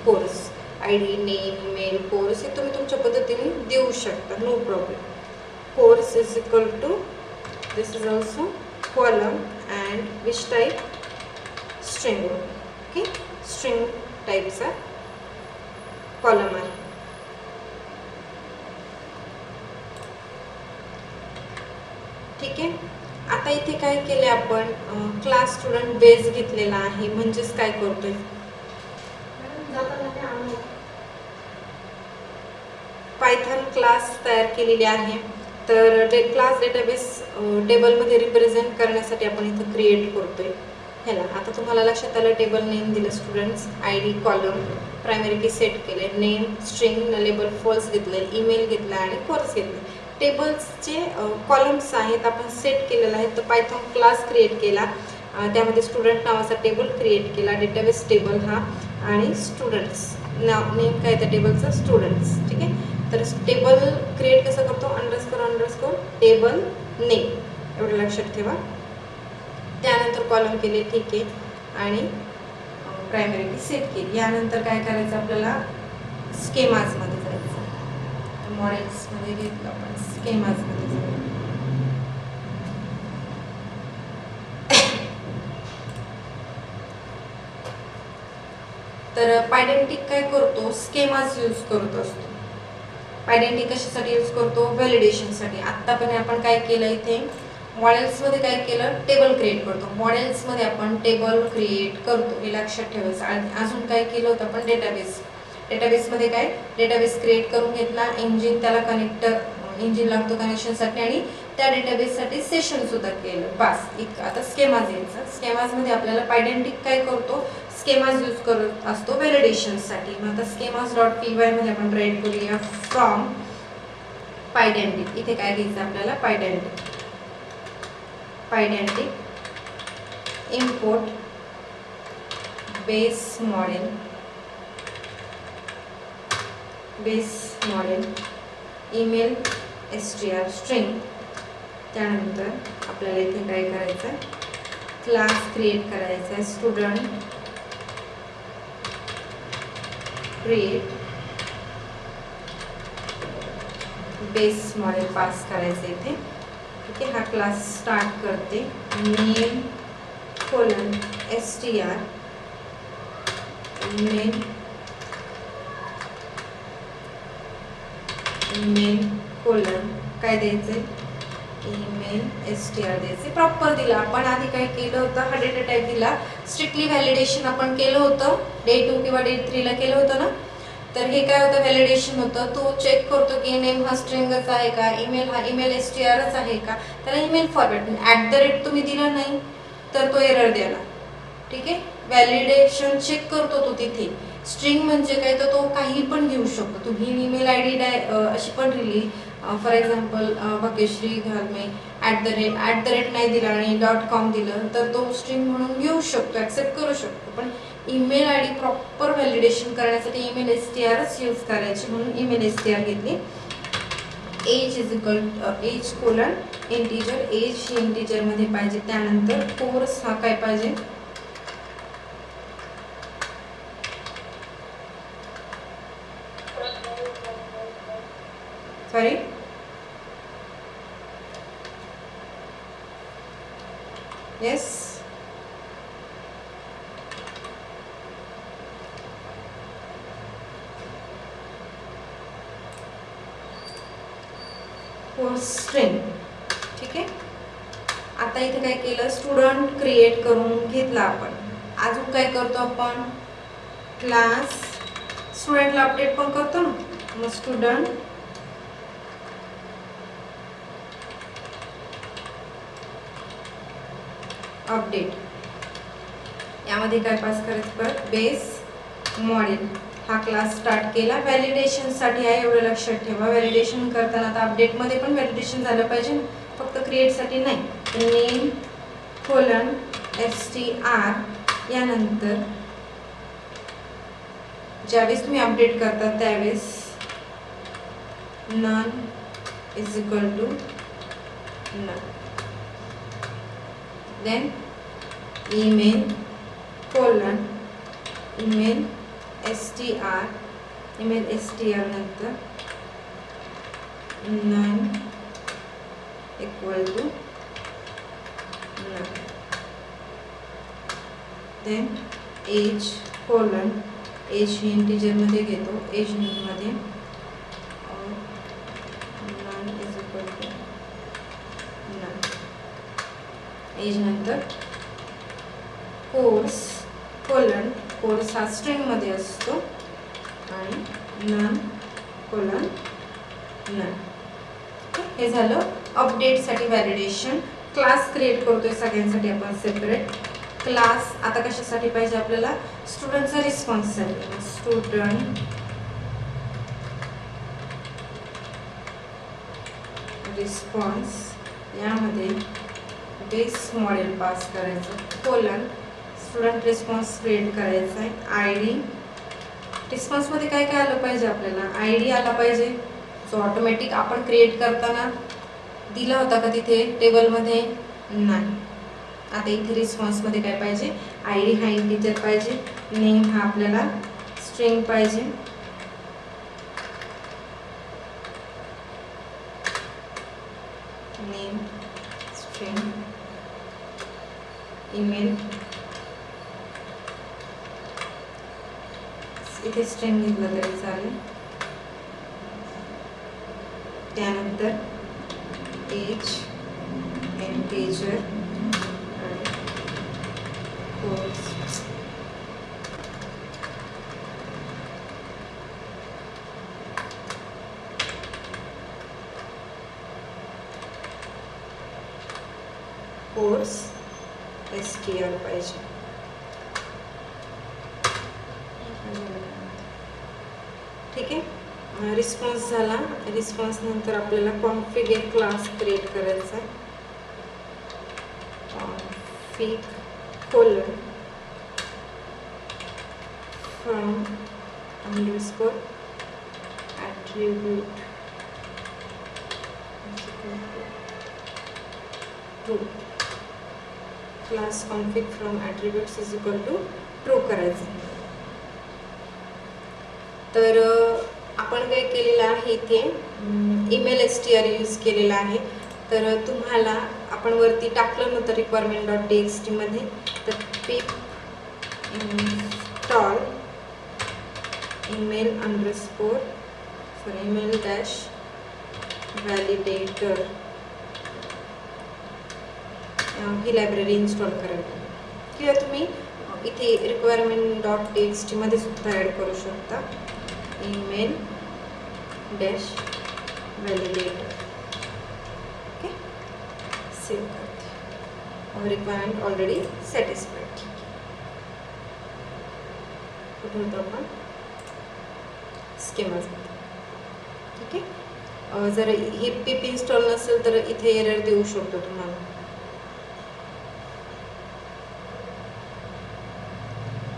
course. I D, name, email, course हे तुम्ही तुमच्या पद्धतीने देऊ शकता, no problem. Course is equal to this is also column and which type, string. Okay. String टाईपचा कॉलम आहे. ठीक आहे. आता इथे काय केले आपण, क्लास स्टुडंट बेस घेतलेला आहे. म्हणजेच काय करतोय, पायथन क्लास तयार केलेली आहे. तर क्लास डेटाबेस टेबलमध्ये रिप्रेझेंट करण्यासाठी आपण इथं क्रिएट करतोय ह्याला. आता तुम्हाला लक्षात आलं, टेबल नेम दिलं students, I D, column, primary की सेट केले, नेम, स्ट्रिंग, नलेबल, फॉल्स घेतले, ईमेल घेतला आणि कोर्स घेतले. टेबल्सचे कॉलम्स आहेत आपण सेट केलेला आहे. तर पायथन क्लास क्रिएट केला, त्यामध्ये स्टुडंट नावाचा टेबल क्रिएट केला, डेटाबेस टेबल हा, आणि स्टुडंट्स नेम काय त्या टेबलचं, स्टुडंट्स. ठीक आहे. तर टेबल क्रिएट कसं करतो, अंडरस्कोर टेबल नेम, एवढं लक्षात ठेवा. त्यानंतर कॉलम केले. ठीक आहे. आणि प्रायमरी की सेट केली. यानंतर काय करायचं, आपल्याला स्केमाजमध्ये जायचं. मॉडेल्समध्ये घेतलं आपण, स्केमाजमध्ये जाऊ. तर पायडेंटिक काय करतो, स्केमाज यूज करत असतो. पायडेंटिक कशासाठी यूज करतो, व्हॅलिडेशनसाठी. आत्ता पण आपण काय केलं, इथे मॉडेल्समध्ये काय केलं, टेबल क्रिएट करतो. मॉडेल्समध्ये आपण टेबल क्रिएट करतो, हे लक्षात ठेवायचं. आणि अजून काय केलं होतं आपण, डेटाबेसमध्ये काय, डेटाबेस क्रिएट करून घेतला. इंजिन, त्याला कनेक्टर इंजिन लागतो कनेक्शनसाठी, आणि त्या डेटाबेससाठी सेशन सुद्धा केलं. बस. आता स्केमाज यायचं. स्केमाजमध्ये आपल्याला पायडेंटिक काय करतो, स्केमाज यूज करत असतो व्हॅलिडेशनसाठी. मग आता स्केमाज डॉट py मध्ये आपण राईट करूया, फ्रॉम पायडेंटिक. इथे काय घ्यायचं आपल्याला, Pydantic import base model email str string. त्यानंतर आपल्याला इथे काय करायचं, क्लास क्रिएट करायचा आहे, student create base model pass करायचं इथे. ठीक आहे. हा क्लास स्टार्ट करते, name colon str email colon काय द्यायचे, ईमेल str द्यायचे. प्रॉपर दिला. आपण आधी काय केलं होतं, हा डेटा टाईप दिला. स्ट्रिक्टली व्हॅलिडेशन आपण केलं होतं, डे 2 किंवा डे 3 ला केलं होतं ना. तर हे काय होतं, व्हॅलिडेशन होतं. तो चेक करतो की नेम हा स्ट्रिंगच आहे का, ईमेल हा ईमेल strच आहे का. त्याला ईमेल फॉरमॅट तुम्ही दिला नाही तर तो एरर द्याला. ठीक आहे. व्हॅलिडेशन चेक करतो तो तिथे. स्ट्रिंग म्हणजे काय, तर तो काही पण घेऊ शकतो. तुम्ही ईमेल आय डी अशी पण दिली, फॉर एक्झाम्पल भाग्यश्री घालमे @ नाही दिला आणि .com दिलं, तर तो स्ट्रिंग म्हणून घेऊ शकतो, ॲक्सेप्ट करू शकतो. पण email I D proper validation करण्यासाठी ईमेल strच यूज करायची, म्हणून ईमेल str घेतली. Age is equal age colon integer, age ही इंटिजरमध्ये पाहिजे. त्यानंतर कोर्स हा काय पाहिजे, येस. Course string. ठीक आहे. आता इथे काय केलं, स्टुडंट क्रिएट करून घेतला आपण. अजून काय करतो आपण, क्लास स्टुडंटला अपडेट पण करतो ना. मग स्टुडंट अपडेट, यामध्ये काय पास करायचं, परत बेस मॉडेल हा क्लास स्टार्ट केला. व्हॅलिडेशनसाठी आहे, एवढं लक्षात ठेवा. व्हॅलिडेशन करताना आता अपडेटमध्ये पण व्हॅलिडेशन झालं पाहिजे ना, फक्त क्रिएटसाठी नाही. नेम कोलन str, यानंतर ज्यावेळेस तुम्ही अपडेट करता त्यावेळेस none is equal to none. Then email colon email str, email str नंतर none equal to none. Then age colon, age ही इंटिजर मध्ये घेतो, एज मध्ये none is equal to none. Age नंतर कोर्स कोलन, कोर्स हा string मध्ये असतो, आणि नन कोलन नन. हे झालं अपडेटसाठी व्हॅलिडेशन. क्लास क्रिएट करतोय सगळ्यांसाठी आपण सेपरेट क्लास. आता कशासाठी पाहिजे आपल्याला, स्टुडंटचा रिस्पॉन्ससाठी. स्टुडंट रिस्पॉन्स, यामध्ये बेस मॉडेल पास करायचं, कोलन स्टुडंट रिस्पॉन्स क्रिएट करायचा आहे. आय डी, रिस्पॉन्समध्ये काय काय आलं पाहिजे आपल्याला, आय डी आला पाहिजे, जो ऑटोमॅटिक आपण क्रिएट करताना दिला होता का तिथे टेबलमध्ये, नाही. आता इथे रिस्पॉन्समध्ये काय पाहिजे, आय डी हा इंटिजर पाहिजे, नेम हा आपल्याला स्ट्रिंग पाहिजे, नेम स्ट्रिंग, ईमेल इथे स्ट्रिंग घेतलं तरी चालेल. त्यानंतर एज इंटिजर आणि कोर्स. कोर्स str पाहिजे. ठीक आहे. रिस्पॉन्स झाला. रिस्पॉन्स नंतर आपल्याला कॉन्फिगर क्लास क्रिएट करायचा आहे. Config colon from underscore attribute true. Class config from attributes is equal to true करायचं. तर आपण काय केलेलं आहे इथे, ईमेल str यूज केलेला आहे. तर तुम्हाला आपण वरती टाकलं नव्हतं requirement.txt मध्ये, तर pip install email underscore email dash validator ही लायब्ररी इन्स्टॉल करायला, किंवा तुम्ही इथे requirement.txt मध्ये सुद्धा ॲड करू शकता. Email dash validator. Okay, save करते. Requirement already satisfied. कुठे होतो आपण, स्कीमामध्ये. ठीक आहे. जर हे पिप इन्स्टॉल नसेल तर इथे एरर देऊ शकतो तुम्हाला.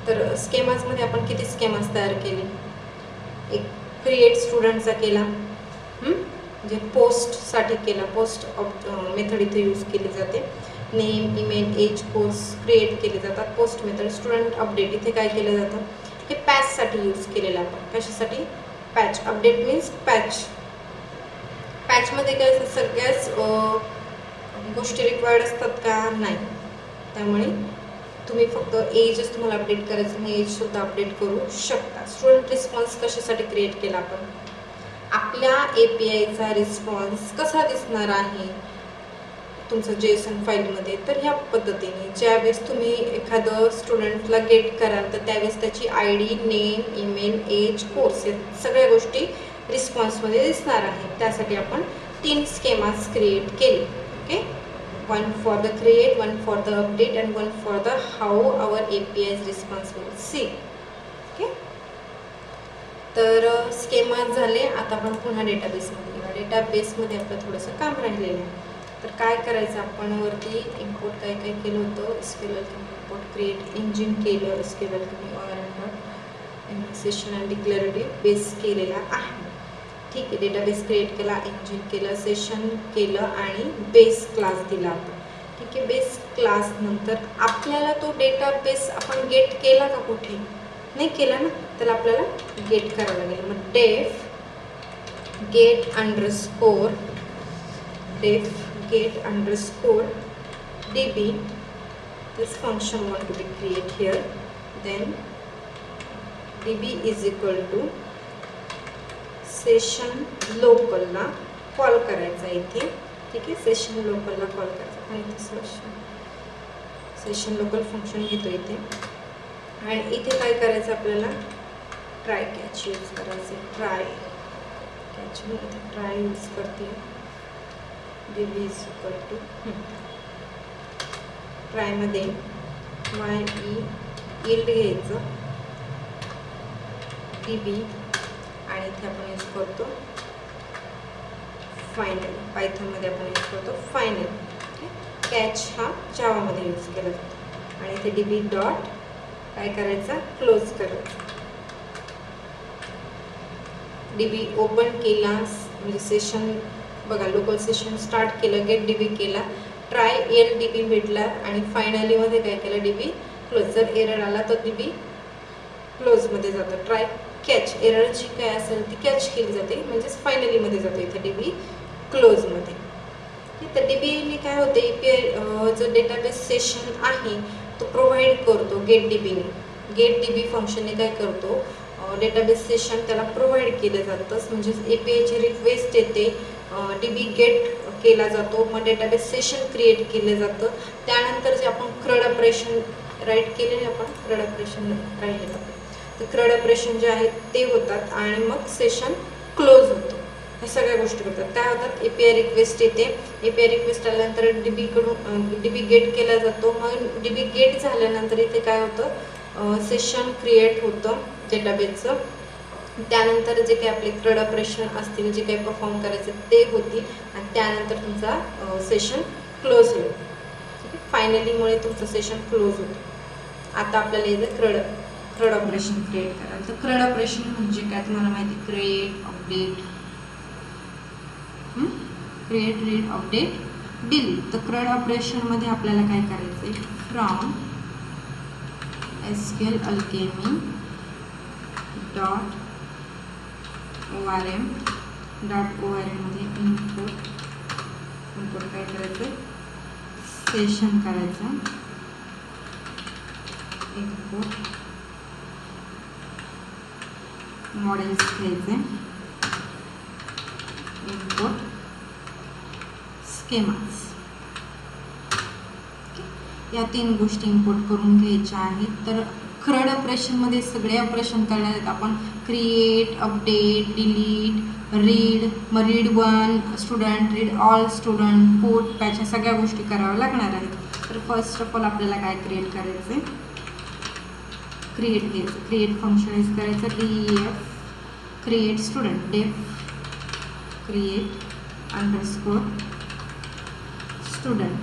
तर स्केमाजमध्ये आपण किती स्केमाज तयार केले, एक क्रिएट स्टुडंटचा केला, म्हणजे पोस्टसाठी केला, पोस्ट मेथड इथे यूज केली जाते. Name email age course create केले जातात. पोस्ट मेथड स्टुडंट अपडेट इथे काय केलं जातं, हे पॅचसाठी यूज केलेलं आपण. कशासाठी, पॅच. Update means patch. पॅचमध्ये काय सगळ्याच गोष्टी रिक्वायर्ड असतात का, नाही. त्यामुळे तुम्ही फक्त एजच तुम्हाला अपडेट करायचं नाही, एजसुद्धा अपडेट करू शकता. स्टुडंट रिस्पॉन्स कशासाठी क्रिएट केला आपण? आपल्या APIचा रिस्पॉन्स कसा दिसणार आहे तुमचं JSON फाईलमध्ये? तर ह्या पद्धतीने ज्यावेळेस तुम्ही एखादं स्टुडंटला गेट कराल तर त्यावेळेस त्याची ID, name, email, age, course या सगळ्या गोष्टी रिस्पॉन्समध्ये दिसणार आहेत. त्यासाठी आपण 3 स्केमास क्रिएट केले. Okay, one for the create, one for the update and one for the how our API's response will see. Okay, तर स्केमा झाले. आता आपण पुन्हा डेटाबेसमध्ये घेऊया. डेटाबेसमध्ये आपलं थोडंसं काम राहिलेलं आहे. तर काय करायचं, आपण वरती इम्पोर्ट काय काय केलं होतं, SQL इम्पोर्ट क्रिएट इंजिन केलं, SQL सेशन आणि डिक्लेरेटिव्ह बेस केलेला आहे. ठीक आहे, डेटाबेस क्रिएट केला, इंजिन केलं, सेशन केलं आणि बेस क्लास दिला होता. ठीक आहे, बेस क्लास नंतर आपल्याला तो डेटाबेस आपण गेट केला का? कुठे नाही केला ना, तर आपल्याला गेट करावं लागेल. मग def get underscore DB, this function want to be create here, then DB is equal to session लोकलला कॉल करायचा इथे. ठीक आहे, सेशन लोकलला कॉल करायचा आणि सेशन लोकल फंक्शन घेतो इथे. आणि इथे काय करायचं आपल्याला, ट्राय कॅच यूज करायचं. ट्राय कॅच मी इथे ट्राय यूज करते. DB इज इक्वल टू ट्रायमध्ये यील्ड घ्यायचं DB आणि इथे आपण यूज करतो फायनल. पायथॉनमध्ये आपण यूज करतो फायनल. कॅच हा जावामध्ये यूज केला जातो. आणि इथे DB डॉट काय करायचा, क्लोज करायचा. DB ओपन केला म्हणजे सेशन बघा, लोकल सेशन स्टार्ट केलं, गेट DB केला, ट्राय DB भेटला आणि फायनलीमध्ये काय केलं, DB क्लोज. जर एरर आला तर DB क्लोजमध्ये जातं. ट्राय कॅच एरर जी काय असेल ती कॅच केली जाते, म्हणजेच फायनलीमध्ये जातो इथे DB क्लोजमध्ये. तर DBने काय होते, API जो डेटाबेस सेशन आहे तो प्रोव्हाइड करतो गेट DBने. गेट DB फंक्शनने काय करतो, डेटाबेस सेशन त्याला प्रोव्हाइड केलं जातं. म्हणजेच APIची रिक्वेस्ट येते, DB गेट केला जातो, मग डेटाबेस सेशन क्रिएट केलं जातं. त्यानंतर जे आपण CRUD ऑपरेशन राईट केलेले, आपण CRUD ऑपरेशन राहिले तर CRUD ऑपरेशन जे आहेत ते होतात आणि मग सेशन क्लोज होतो. हे सगळ्या गोष्टी करतात. काय होतात, API रिक्वेस्ट येते, API रिक्वेस्ट आल्यानंतर DB गेट केला जातो. मग DB गेट झाल्यानंतर इथे काय होतं, सेशन क्रिएट होतं डेटाबेसचं. त्यानंतर जे काही आपले CRUD ऑपरेशन असतील, जे काही परफॉर्म करायचे ते होतील आणि त्यानंतर तुमचा सेशन क्लोज होईल. ठीक आहे, फायनलीमुळे तुमचं सेशन क्लोज होतं. आता आपल्याला इथे CRUD ऑपरेशन क्रिएट करायचं. तर CRUD ऑपरेशन म्हणजे काय तुम्हाला माहिती, create, update, create, read, update, delete. तर CRUD ऑपरेशनमध्ये आपल्याला काय करायचं आहे, from SQL Alchemy dot ORM मध्ये इम्पोर्ट काय करायचं, सेशन करायचं. इम्पोर्ट मॉडेल्स घ्यायचे, इम्पोर्ट स्केमास. या 3 गोष्टी इम्पोर्ट करून घ्यायच्या आहेत. तर CRUD ऑपरेशनमध्ये सगळे ऑपरेशन करणार आहेत आपण. क्रिएट, अपडेट, डिलीट, रीड, मग रीड1 student, read all student, port, patch, ह्या सगळ्या गोष्टी कराव्या लागणार आहेत. तर फर्स्ट ऑफ ऑल आपल्याला काय क्रिएट करायचं आहे, क्रिएट घ्यायचं. क्रिएट फंक्शन यूज करायचं, DEF create student, def create underscore student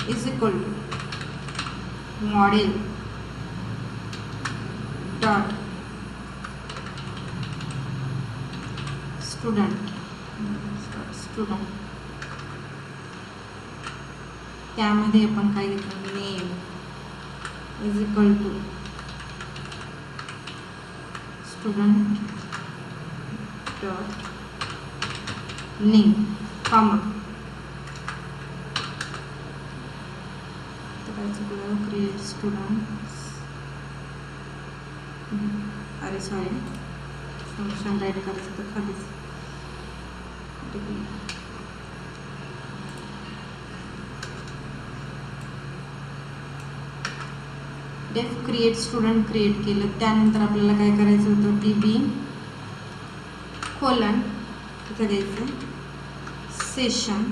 is equal to model dot student त्यामध्ये आपण काय घेतलं, name is equal to student dot name, comma. काय चुकलं, क्रिएट स्टुडंट्स, अरे सॉरी फंक्शन राईट करायचं तर खालीच डेफ क्रिएट स्टुडंट क्रिएट केलं. त्यानंतर आपल्याला काय करायचं होतं, DB कोलन इथं द्यायचं सेशन.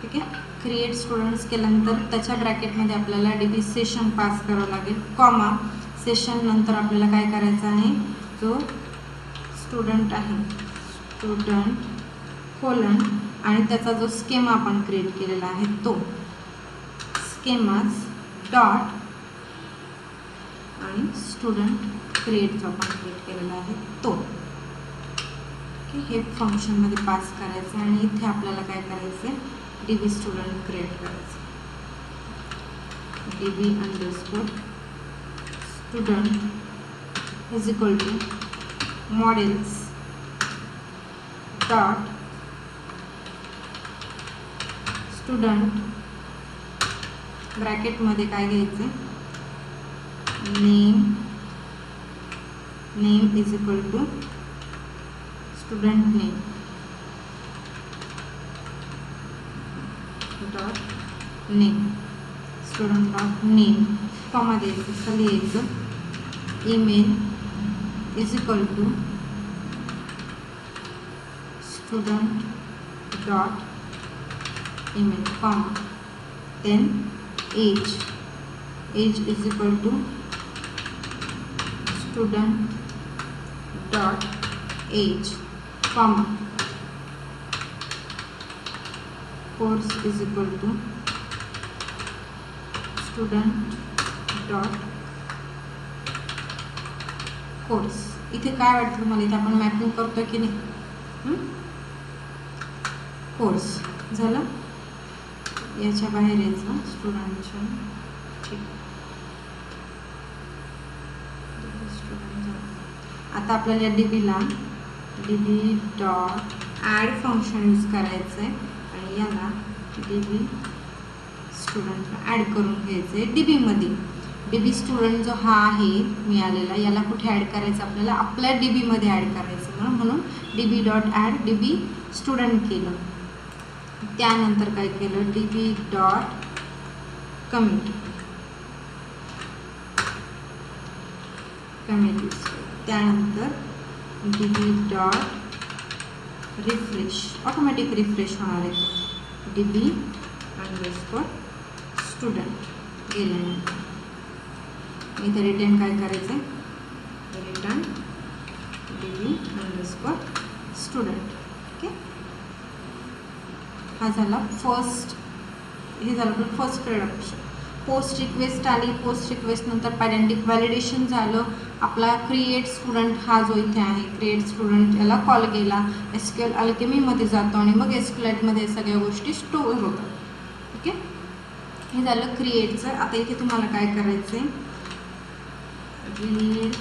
ठीक आहे, क्रिएट स्टुडंट्स केल्यानंतर त्याच्या ब्रॅकेटमध्ये आपल्याला DB सेशन पास करावं लागेल, कॉमा सेशन नंतर आपल्याला काय करायचं आहे, जो स्टुडंट आहे स्टुडंट कोलन आणि त्याचा जो स्केमा आपण क्रिएट केलेला आहे तो स्केमाज डॉट आणि स्टुडंट क्रिएट जो आपण क्रिएट केलेला आहे तो हे फंक्शनमध्ये पास करायचं आणि इथे आपल्याला काय करायचं आहे, DB स्टुडंट क्रिएट करायचं, DB underscore student is equal to models dot student ब्रॅकेटमध्ये काय घ्यायचं, name is equal to student name dot name, student dot name, comma द्यायचं, खाली यायचं, email is equal to student dot email, comma, then age is equal to student dot age, comma, course is equal to student dot course. इथे काय वाटतं तुम्हाला, इथे आपण mapping करतो की नाही, कोर्स झालं, याच्या बाहेर यायचं स्टुडंटच्या, आता आपल्याला DBला DB dot add function use करायचं आहे आणि याला DB स्टुडंट ॲड करून घ्यायचं आहे DBमध्ये. DB स्टुडंट जो हा आहे मिळालेला, याला कुठे ॲड करायचं, आपल्याला आपल्या DBमध्ये ॲड करायचं, म्हणून DB dot add DB student केलं. त्यानंतर काय केलं, DB डॉट कमिट त्यानंतर DB dot refresh, automatic refresh होणार आहे, DB अंडरस्कोर स्टुडंट गेल्यानंतर इथे रिटर्न काय करायचं आहे, return DB underscore student. Okay, हा झाला फर्स्ट, हे झालं पण फर्स्ट प्रोडक्शन. पोस्ट रिक्वेस्ट आली, पोस्ट रिक्वेस्ट नंतर पॅरेंटिक व्हॅलिडेशन झालं, आपला क्रिएट स्टुडंट हा जो इथे आहे क्रिएट स्टुडंट याला कॉल केला, SQL अल्केमीमध्ये जातो आणि मग SQLite सगळ्या गोष्टी स्टोअर होतात. ओके, हे झालं क्रिएटचं. आता इथे तुम्हाला काय करायचं आहे, रीड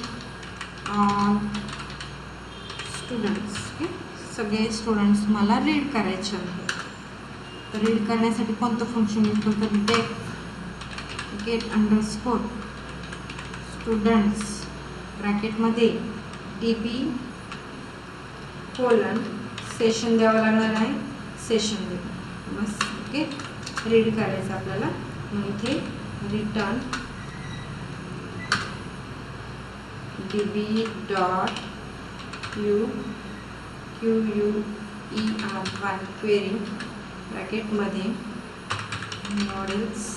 ऑल स्टुडंट्स. ओके, सगळे स्टुडंट्स तुम्हाला रीड करायचे आहेत. तर रीड करण्यासाठी कोणतं फंक्शन यूज करतो, डेफ गेट अंडरस्कोर स्टुडंट्स ब्रॅकेटमध्ये DB कोलन सेशन द्यावं लागणार आहे, सेशन दे बस. ओके, रीड करायचं आपल्याला, मग इथे return DB dot QUERY query ब्रॅकेटमध्ये models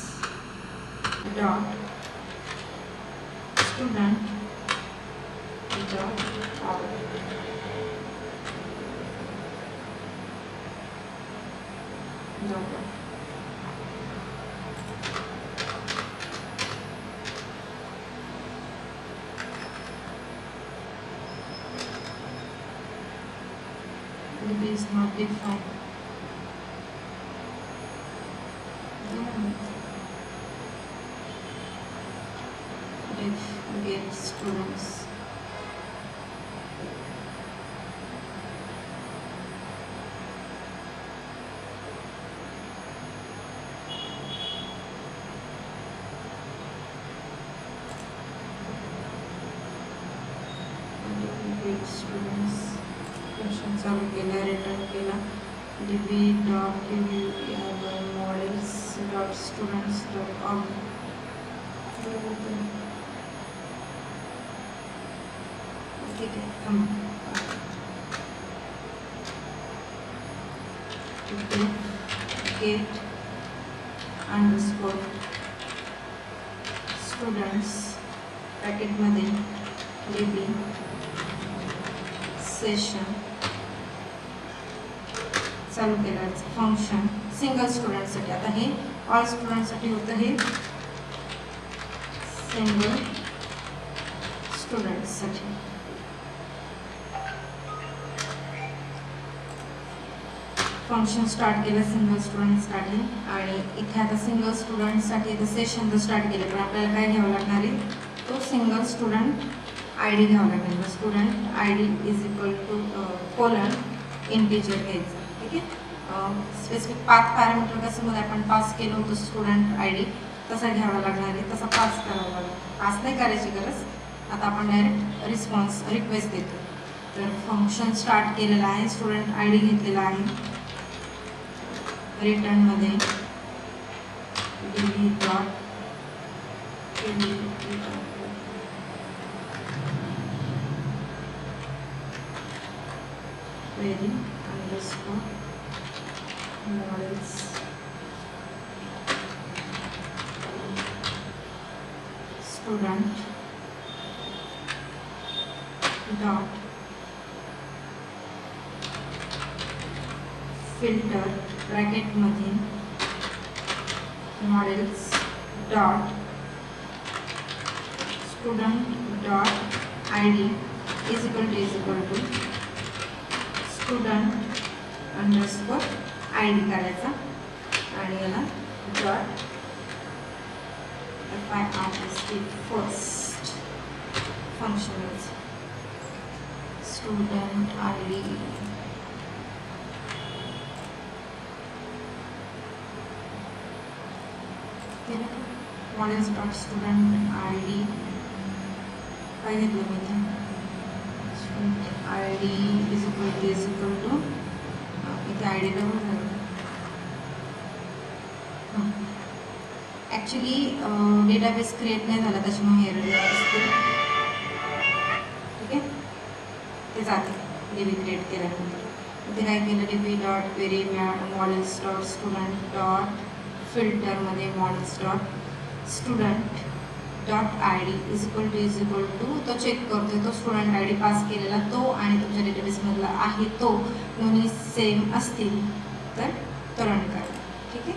dot student dot DB is not defined. Def get students. Session चालू केला, रिटर्न केला, db dot models dot students dot all. ठीक आहे, गेट अंडरस्कोर स्टुडंट्स ब्रॅकेटमध्ये db सेशन चालू केल्याचं फंक्शन सिंगल स्टुडंटसाठी. आता हे ऑल स्टुडंटसाठी होतं, हे सिंगल स्टुडंट्ससाठी. फंक्शन स्टार्ट केलं सिंगल स्टुडंटसाठी आणि इथे आता सिंगल स्टुडंटसाठी इथं सेशन तर स्टार्ट केलं, पण आपल्याला काय घ्यावं लागणार आहे, तो सिंगल स्टुडंट आय डी घ्यावा लागेल. Student I D is equal to colon integer घ्यायचं. ठीक आहे, स्पेसिफिक पाथ पॅरामीटर कसं मध्ये आपण पास केलं होतं स्टुडंट आय डी तसा घ्यावा लागणार आहे, तसा पास करावा लागेल. पास नाही करायची गरज, आता आपण डायरेक्ट रिस्पॉन्स रिक्वेस्ट देतो. तर फंक्शन स्टार्ट केलेलं आहे, स्टुडंट आय डी घेतलेला आहे, रिटर्नमध्ये db dot query underscore models student dot filter ब्रॅकेटमध्ये models dot student dot I D is equal to student underscore I D करायचा आणि याला dot FIRST first function student I D models dot student I D काय घेतलं मी इथे, student I D is equal to इथे I D लावून झालं. ॲक्च्युली डेटाबेस क्रिएट नाही झाला त्याच्यामुळे एरर असतील. ठीक आहे, ते जाते डीबी क्रिएट केल्यानंतर. इथे काय केलं, DB dot query models dot student dot फिल्टरमध्ये models dot student dot I D is equal to तो चेक करतोय, तो स्टुडंट आय डी पास केलेला तो आणि तुमच्या डेटाबेसमधला आहे तो दोन्ही सेम असतील तर तो रन करा. ठीक आहे,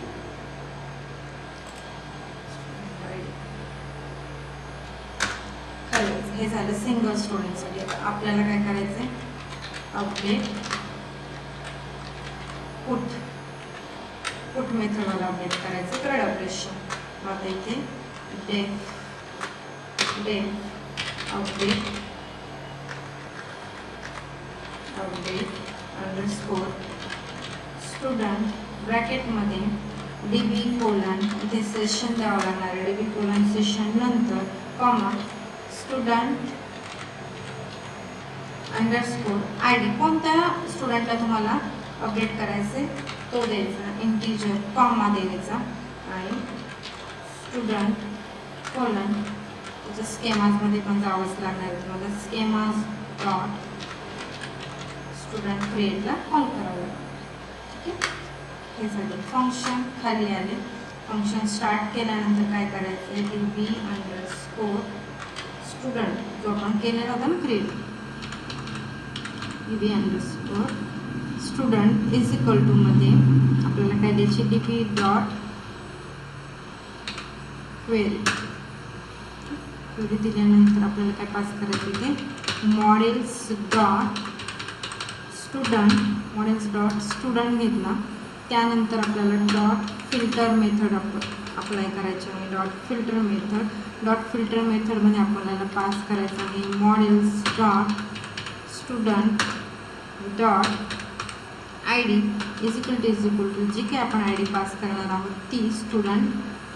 खरंच हे झालं सिंगल स्टुडंटसाठी. आता आपल्याला काय करायचं आहे, अपडेट पुट मेथडला अपडेट करायचं, क्रड ऑपरेशन. आता इथे डेफ अपडेट अंडरस्कोर स्टुडंट ब्रॅकेटमध्ये db कोलन इथे सेशन द्यावं लागणार आहे, db कोलन सेशन नंतर comma student underscore I D. कोणत्या स्टुडंटला तुम्हाला अपडेट करायचे तो द्यायचा, इंटिजर कॉमा द्यायचा आणि स्टुडंट कोलन त्याच्या स्केमाजमध्ये पण जावंच लागणार आहे तुम्हाला, स्केमाज डॉट स्टुडंट क्रिएटला कॉल करावं लागेल. ठीक आहे, हे झालं फंक्शन खाली आले. फंक्शन स्टार्ट केल्यानंतर काय करायचं आहे, db अंडरस्कोर स्टुडंट जो आपण केलेला होता ना create, db underscore student is equal to मध्ये आपल्याला काय द्यायची, db डॉट क्वेरी दिल्यानंतर आपल्याला काय पास करायचं इथे, मॉडेल्स डॉट स्टुडंट घेतला, त्यानंतर आपल्याला डॉट फिल्टर मेथड अप्लाय करायची आहे. डॉट फिल्टर मेथडमध्ये आपल्याला पास करायचं आहे models dot student dot I D is equal to जी काही आपण आय डी पास करणार आहोत ती स्टुडंट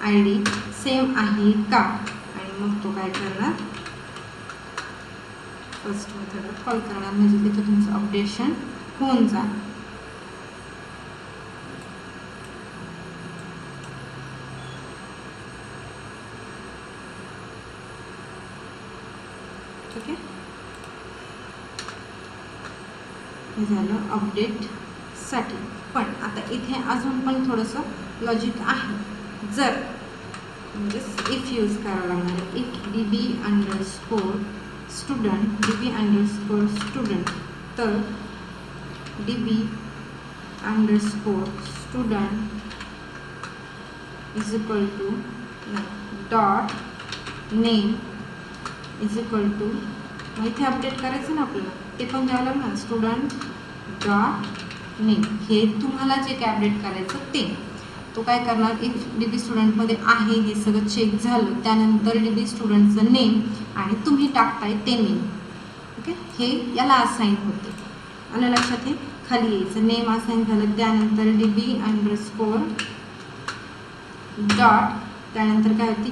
आय डी सेम आहे का, आणि मग तो काय करणार, फर्स्ट मेथडला कॉल करणार, म्हणजे तिथं तुमचं अपडेशन होऊन जाणार. ठीक आहे, हे झालं अपडेटसाठी. पण आता इथे अजून पण थोडंसं लॉजिक आहे. जर म्हणजे इफ यूज करावं लागणार आहे. इफ DB अंडरस्कोर स्टुडंट तर DB underscore student is equal to dot name is equal to, मग इथे अपडेट करायचं ना आपल्याला, ते पण द्यावं लागणार. स्टुडंट डॉट नेम, हे तुम्हाला जे काय अपडेट करायचं ते. तो काय करणार, इफ DB स्टुडंटमध्ये आहे हे सगळं चेक झालं, त्यानंतर DB स्टुडंटचं नेम आणि तुम्ही टाकताय ते नेम. ओके, हे याला असाईन होते. आलं लक्षात? हे खाली यायचं, नेम असाईन झालं, त्यानंतर DB अंडरस्कोर डॉट, त्यानंतर काय होती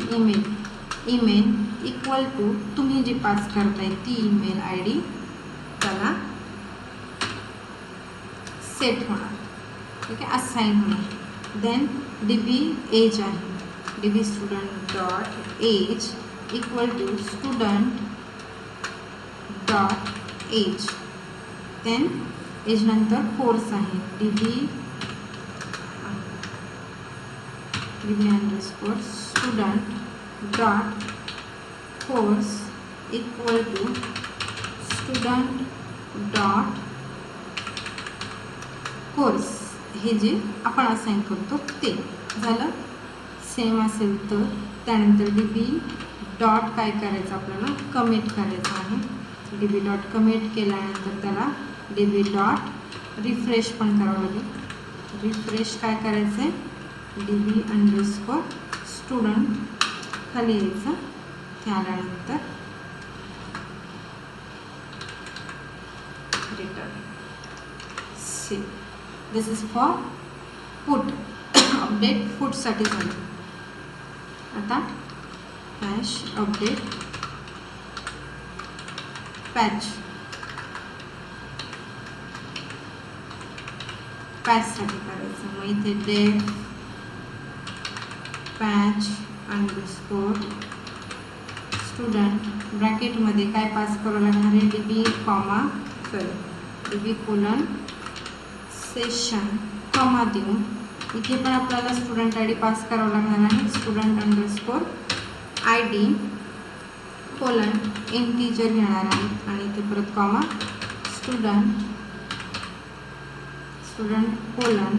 ईमेल इक्वल टू तुम्ही जी पास करताय ती ईमेल ID त्याला सेट होणार. ठीक आहे, असाईन होणार. देन DB एज आहे, DB student dot age equal to student dot age. Then age नंतर कोर्स आहे, DB underscore student dot course equal to student dot course. हे जे आपण असाईन करतो ते झालं. सेम असेल तर त्यानंतर DB डॉट काय करायचं, आपल्याला कमिट करायचं आहे. DB डॉट कमिट केल्यानंतर त्याला DB डॉट रिफ्रेश पण करावं लागेल. रिफ्रेश काय करायचं आहे, DB अंडरस्कोर स्टुडंट खाली यायचं, त्यानंतर return save. This is for put. Update पुटसाठी झालं. आता हॅश अपडेट पॅचसाठी करायचं. मग इथे डेफ पॅच अंडरस्कोर स्टुडंट ब्रॅकेटमध्ये काय पास करावं लागणार आहे, DB कोलन सेशन कॉमा देऊन इथे पण आपल्याला स्टुडंट ID पास करावं लागणार आहे. Student underscore ID colon integer घेणार आहे आणि इथे परत कॉमा स्टुडंट कोलन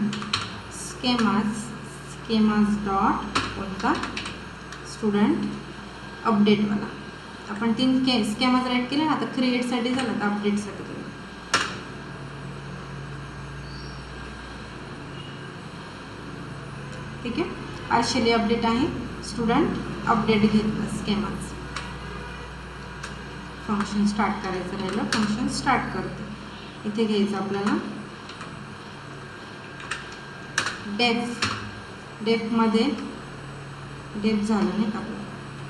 स्केमास डॉट कोणता स्टुडंट अपडेटवाला. आपण 3 स्केमास राईट केले ना. आता क्रिएटसाठी झालं, तर अपडेटसाठी झालं. ठीक आहे, पार्शियली अपडेट आहे. स्टुडंट अपडेट घेतलं स्केमास. फंक्शन स्टार्ट करायचं राहिलं, फंक्शन स्टार्ट करते. इथे घ्यायचं आपल्याला डेफमध्ये डेफ झालं नाही का आपलं.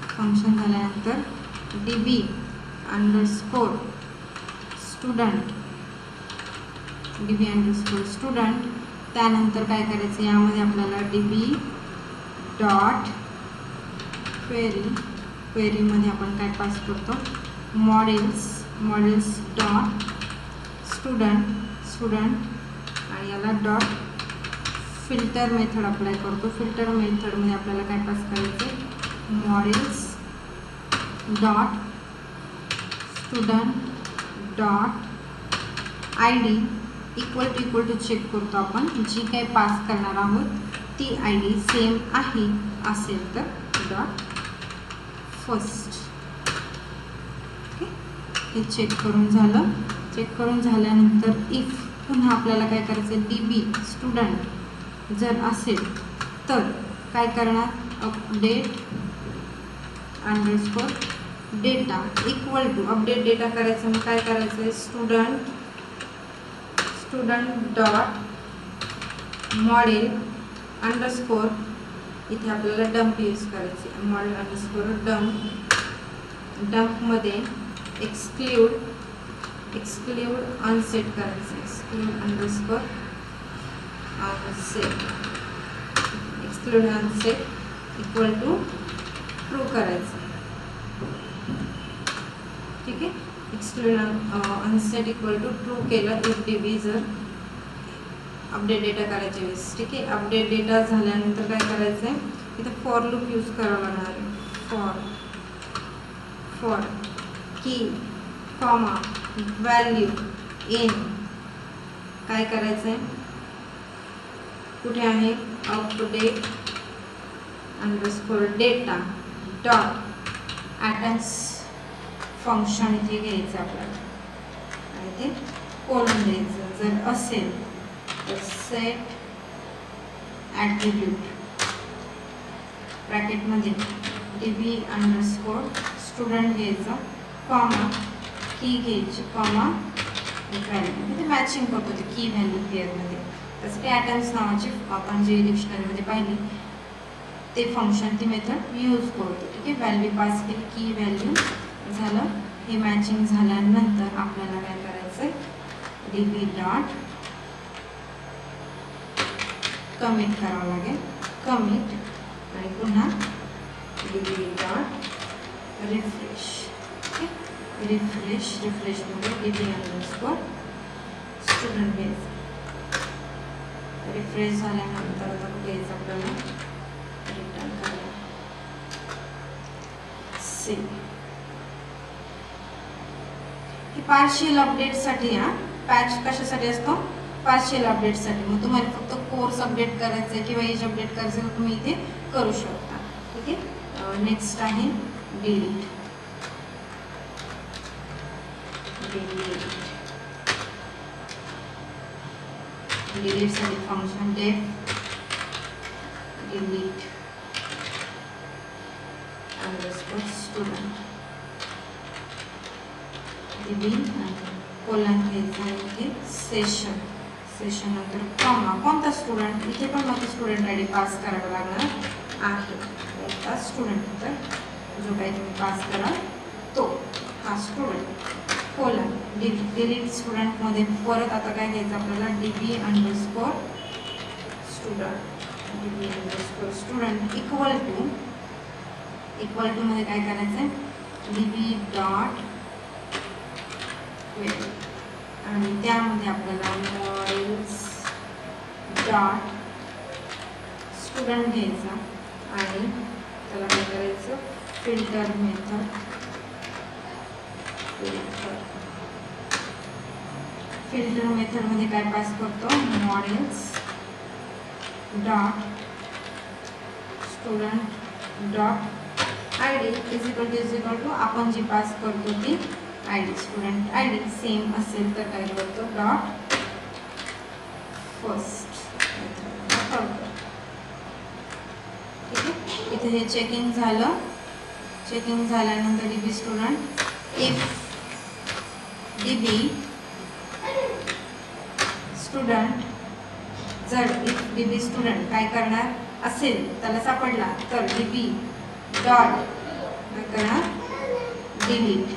फंक्शन झाल्यानंतर DB अंडरस्कोर स्टुडंट त्यानंतर काय करायचं, यामध्ये आपल्याला DB डॉट क्वेरीमध्ये आपण काय पास करतो, मॉडेल्स डॉट स्टुडंट आणि याला डॉट फिल्टर मेथड अप्लाय करतो. फिल्टर मेथडमध्ये आपल्याला काय पास करायचं, models dot student dot ID equal to check करतो आपण. जी काही पास करणार आहोत ती ID सेम आहे असेल तर डॉट फर्स्ट. ओके, हे चेक करून झालं. चेक करून झाल्यानंतर इफ पुन्हा आपल्याला काय करायचं, DB स्टुडंट जर असेल तर काय करणार, update underscore data equal to update data करायचं. मग काय करायचं आहे, स्टुडंट डॉट मॉडेल अंडरस्कोर, इथे आपल्याला डंप यूज करायचे. मॉडेल अंडरस्कोर डंपमध्ये एक्सक्ल्यूड एक्सक्लूड अनसेट करायचं, exclude underscore unset, exclude unset equal to true करायचं. ठीक आहे, exclude unset equal to true केलं इफ DB जर अपडेट डेटा करायच्या वेळेस. ठीक आहे, अपडेट डेटा झाल्यानंतर काय करायचं आहे, इथं फॉर लूप यूज करावं लागणार आहे. फॉर की कॉमा व्हॅल्यू इन काय करायचं आहे, कुठे आहे, update underscore data dot items function इथे घ्यायचं आपल्याला आणि ते कोलन द्यायचं. जर असेल तर सेट ॲट्रिब्यूट ब्रॅकेटमध्ये DB अंडरस्कोर स्टुडंट घ्यायचं, कॉमा की घ्यायची, कॉमा व्हॅल्यू. ते मॅचिंग करतो ते की व्हॅल्यू पेअरमध्ये. त्यासाठी ॲटम्स नावाची आपण जे डिक्शनरीमध्ये पाहिली ते फंक्शन ती मेथड यूज करतो. ठीक आहे, व्हॅल्यू पास केली, की व्हॅल्यू झालं. हे मॅचिंग झाल्यानंतर आपल्याला काय करायचं आहे, DB डॉट कमिट करावं लागेल, कमिट आणि पुन्हा DB डॉट रिफ्रेश. रिफ्रेशमध्ये DB अंडरस्कोर स्टुडंट घ्यायचं. रिफ्रेश झाल्यानंतर आता कुठे यायचं आपल्याला, रिटर्न करायला सेव. ही पार्शियल अपडेटसाठी, पॅच कशासाठी असतो, पार्शियल अपडेटसाठी. मग तुम्हाला फक्त कोर्स अपडेट करायचं आहे किंवा एज अपडेट करायचं आहे तर तुम्ही इथे करू शकता. ठीक आहे, नेक्स्ट आहे डिलीट. डिलीटसाठी फंक्शन डेफ delete underscore student DB colon घ्यायचा आणि इथे सेशन नंतर कॉमा कोणता स्टुडंट, इथे पण मला स्टुडंट ID पास करावा लागणार आहे. कोणता स्टुडंट, तर जो काही तुम्ही पास कराल तो हा स्टुडंट कोलन डिलीट स्टुडंटमध्ये परत आता काय घ्यायचं आपल्याला, DB underscore student equal to मध्ये काय करायचं आहे, DB डॉट आणि त्यामध्ये आपल्याला मॉडेल्स डॉट स्टुडंट घ्यायचा आणि त्याला काय करायचं, फिल्टर मेथड फिल्टर मेथडमध्ये काय पास करतो, models dot student dot ID is equal to आपण जी पास करतो ती ID, स्टुडंट ID सेम असेल तर काय करतो, डॉट फर्स्ट. ठीक आहे, इथे हे चेकिंग झालं. चेकिंग झाल्यानंतर DB student if DB student जर इफ DB स्टुडंट काय करणार असेल, त्याला सापडला तर DB डॉट काय करणार, डिलीट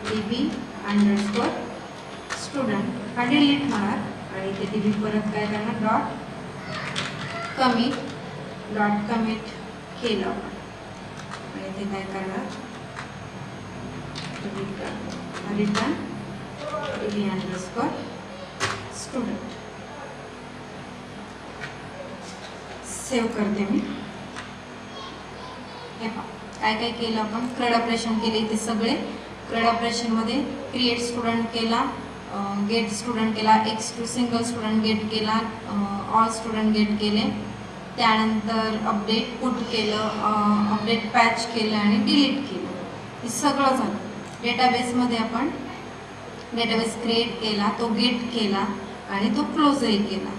DB अंडरस्कोर स्टुडंट हा डिलीट होणार आणि ते DB परत काय करणार, डॉट कमिट केलं आपण आणि ते काय करणार, return DB underscore student. Save करते मी. हे पहा काय काय केलं आपण, CRUD ऑपरेशन केले. इथे सगळे CRUD ऑपरेशनमध्ये क्रिएट स्टुडंट केला, गेट स्टुडंट केला, सिंगल स्टुडंट गेट केला, ऑल स्टुडंट गेट केले, त्यानंतर अपडेट पुट केलं, अपडेट पॅच केलं आणि डिलीट केलं. हे सगळं झालं. डेटाबेसमध्ये आपण डेटाबेस क्रिएट केला, तो गेट केला आणि तो क्लोजही केला.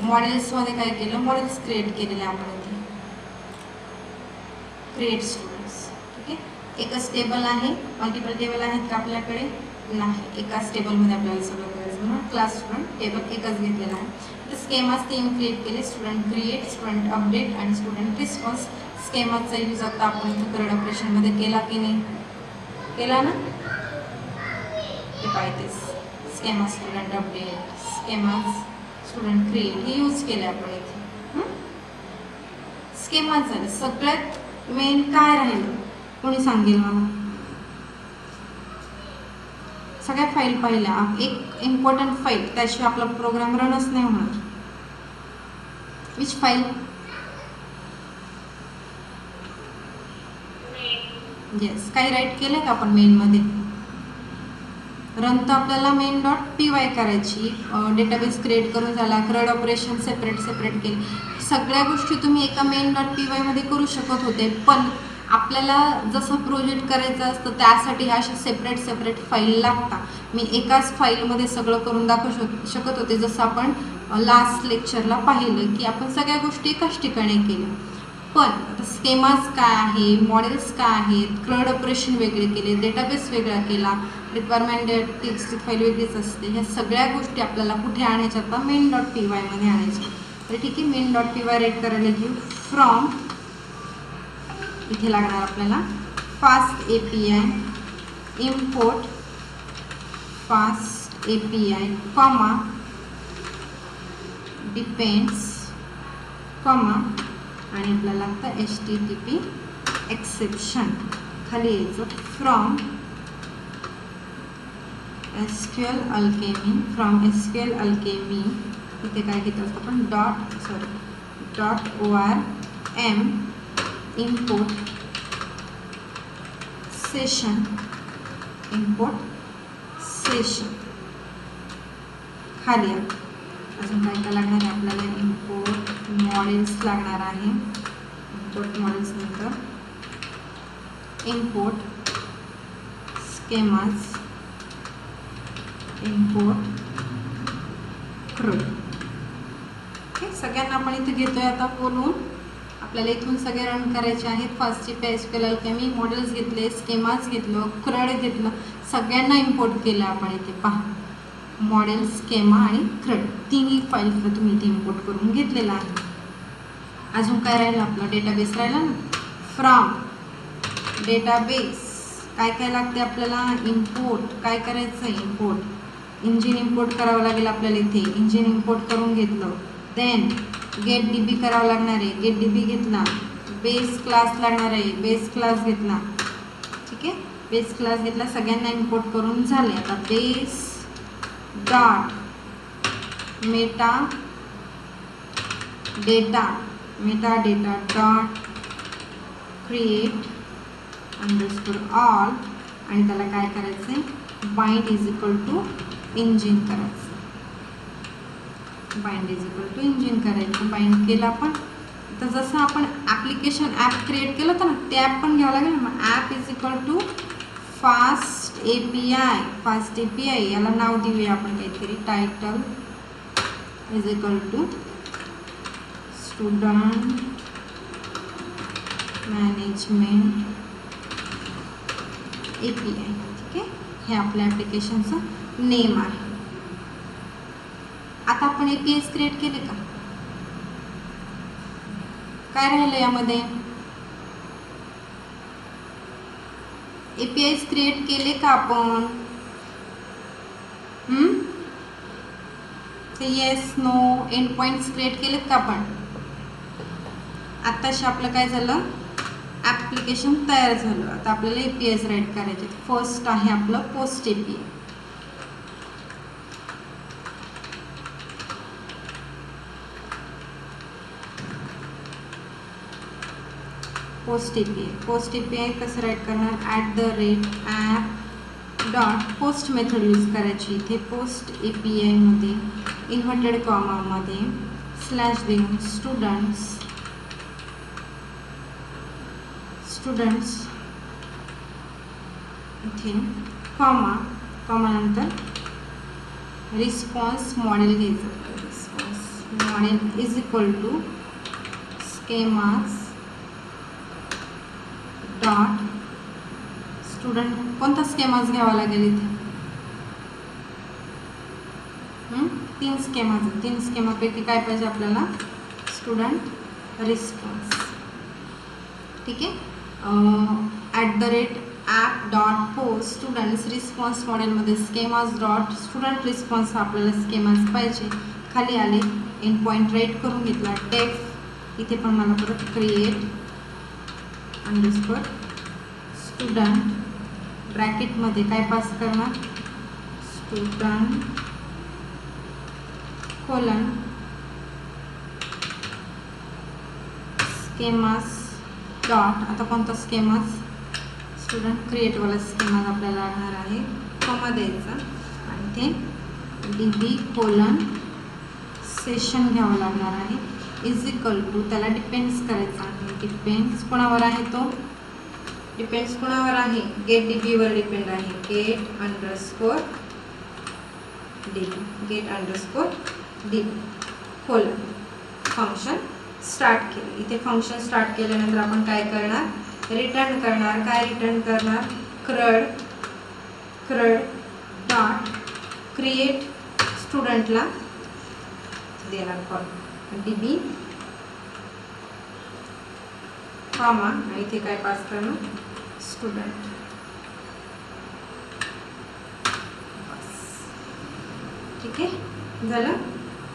मॉडेल्समध्ये काय केलं, मॉडेल्स क्रिएट केलेले आपण इथे क्रिएट स्टुडंट्स. ठीक आहे, एकच टेबल आहे, मल्टिपल टेबल आहेत का आपल्याकडे, नाही. एकाच टेबलमध्ये आपल्याला सगळं करायचं म्हणून क्लास स्टुडंट टेबल एकच घेतलेला आहे. तर स्केमाच 3 क्रिएट केले, स्टुडंट क्रिएट, स्टुडंट अपडेट आणि स्टुडंट रिस्पॉन्स. स्केमाचा यूज आता आपण CRUD ऑपरेशनमध्ये केला की नाही, केला ना. हे पाहिजे schema student update, schema student create हे यूज केले आपण इथे. स्केमा झालं. सगळ्यात मेन काय राहिलं कोणी सांगेल मला? सगळ्या फाईल पाहिल्या. एक इम्पॉर्टंट फाईल, त्याशिवाय आपला प्रोग्राम रनच नाही होणार. Which file? येस. काही राईट केलं का आपण मेनमध्ये? रन तर आपल्याला मेन डॉट पी वाय करायची. डेटाबेस क्रिएट करून झाला, क्रड ऑपरेशन सेपरेट केले. सगळ्या गोष्टी तुम्ही एका मेन डॉट पी वायमध्ये करू शकत होते, पण आपल्याला जसं प्रोजेक्ट करायचं असतं त्यासाठी ह्या अशा सेपरेट फाईल लागतात. मी एकाच फाईलमध्ये सगळं करून दाखवू शकत होते, जसं आपण लास्ट लेक्चरला पाहिलं की आपण सगळ्या गोष्टी एकाच ठिकाणी केल्या. पण आता स्केमाज काय आहे, मॉडेल्स काय आहेत, क्रड ऑपरेशन वेगळे केले, डेटाबेस वेगळा केला, रिक्वायरमेंट टेक्स्ट फाईल वेगळीच असते. ह्या सगळ्या गोष्टी आपल्याला कुठे आणायच्या? आता मेन डॉट पी वायमध्ये आणायच्या. तर ठीक आहे, main dot P Y write करायला घेऊ. फ्रॉम इथे लागणार आपल्याला fast API, import fast API, comma depends, comma आणि आपल्याला लागतं HTTP एक्सेप्शन. खाली यायचं from SQL Alchemy, from SQL Alchemy इथे काय घेतलं असतं आपण डॉट ORM इम्पोर्ट सेशन, खाली अजून काय लागणार आहे आपल्याला? इम्पोर्ट मॉडेल्स लागणार आहे. इम्पोर्ट मॉडेल्स नंतर इम्पोर्ट स्केमाज, इम्पोर्ट क्रड. ओके, सगळ्यांना आपण इथे घेतोय आता बोलून. आपल्याला इथून सगळे रन करायचे आहेत. Fast API, SQL Alchemy, models घेतले, स्केमाज घेतलं, क्रड घेतलं, सगळ्यांना इम्पोर्ट केलं आपण इथे. पहा, मॉडेल, स्केमा आणि क्रड तिन्ही फाईल्सला तुम्ही इथे इम्पोर्ट करून घेतलेला आहे. अजून काय राहिलं? आपला डेटाबेस राहिला ना. फ्रॉम डेटाबेस काय काय लागते आपल्याला? इम्पोर्ट काय करायचं? इम्पोर्ट इंजिन इम्पोर्ट करावं लागेल आपल्याला. इथे इंजिन इम्पोर्ट करून घेतलं. देन गेट DB करावं लागणार आहे, गेट DB घेतला. बेस क्लास लागणार आहे, बेस क्लास घेतला. ठीक आहे, बेस क्लास घेतला. सगळ्यांना इम्पोर्ट करून झाले. आता base dot meta data dot create underscore all आणि त्याला काय करायचं आहे? Bind is equal to engine करायचं. Bind is equal to engine करायचं. बाइंड केलं आपण. तर जसं आपण ॲप्लिकेशन ॲप क्रिएट केलं होतं ना, ते ॲप पण घ्यावं लागेल. मग app is equal to fast API याला नाव देऊया आपण काहीतरी. Title is equal to student management API. ठीक आहे, हे आपल्या ॲप्लिकेशनचं नेम आहे. आता आपण APIs क्रिएट केले का? काय राहिलं यामध्ये? APIs क्रिएट केले का आपण? Yes, no, endpoints create केलेत का आपण? आत्ताशी आपलं काय झालं? ॲप्लिकेशन तयार झालं. आता आपल्याला APIs राईट करायचे. फर्स्ट आहे आपलं पोस्ट API. पोस्ट API कसं राईट करणार? @app dot post method use करायची. इथे पोस्ट API मध्ये इन्व्हर्टेड कॉमामध्ये स्लॅश देऊन स्टुडंट्स इथे कॉमा नंतर रिस्पॉन्स मॉडेल घ्यायचं. Response model is equal to schemas dot student. कोणता स्केमाज घ्यावा लागेल इथे? 3 स्केमापैकी काय पाहिजे आपल्याला? Student response. ठीक आहे, app dot post students response मॉडेलमध्ये स्केमास डॉट स्टुडंट रिस्पॉन्स आपल्याला स्केमास पाहिजे. खाली आले एंड पॉईंट राईट करून घेतला. डेफ इथे पण मला परत क्रिएट अंडरस्कोर स्टुडंट ब्रॅकेटमध्ये काय पास करणार स्टुडंट कोलन स्केमास डॉट आता कोणता स्केमास स्टुडंट क्रिएटवाला स्केमास आपल्याला लागणार आहे. कॉमा द्यायचा आणि ते DB कोलन सेशन घ्यावं लागणार आहे. इज इक्वल टू त्याला डिपेंड्स करायचा आहे. डिपेंड्स कोणावर आहे तो डिपेंड्स कोणावर आहे गेट DBवर डिपेंड आहे. Get underscore DB colon function start केलं. इथे फंक्शन स्टार्ट केल्यानंतर आपण काय करणार रिटर्न करणार. काय रिटर्न करणार क्रड डॉट क्रिएट स्टुडंटला देणार कॉल DB कॉमा आणि इथे काय पास करणार स्टुडंट. ठीक आहे झालं.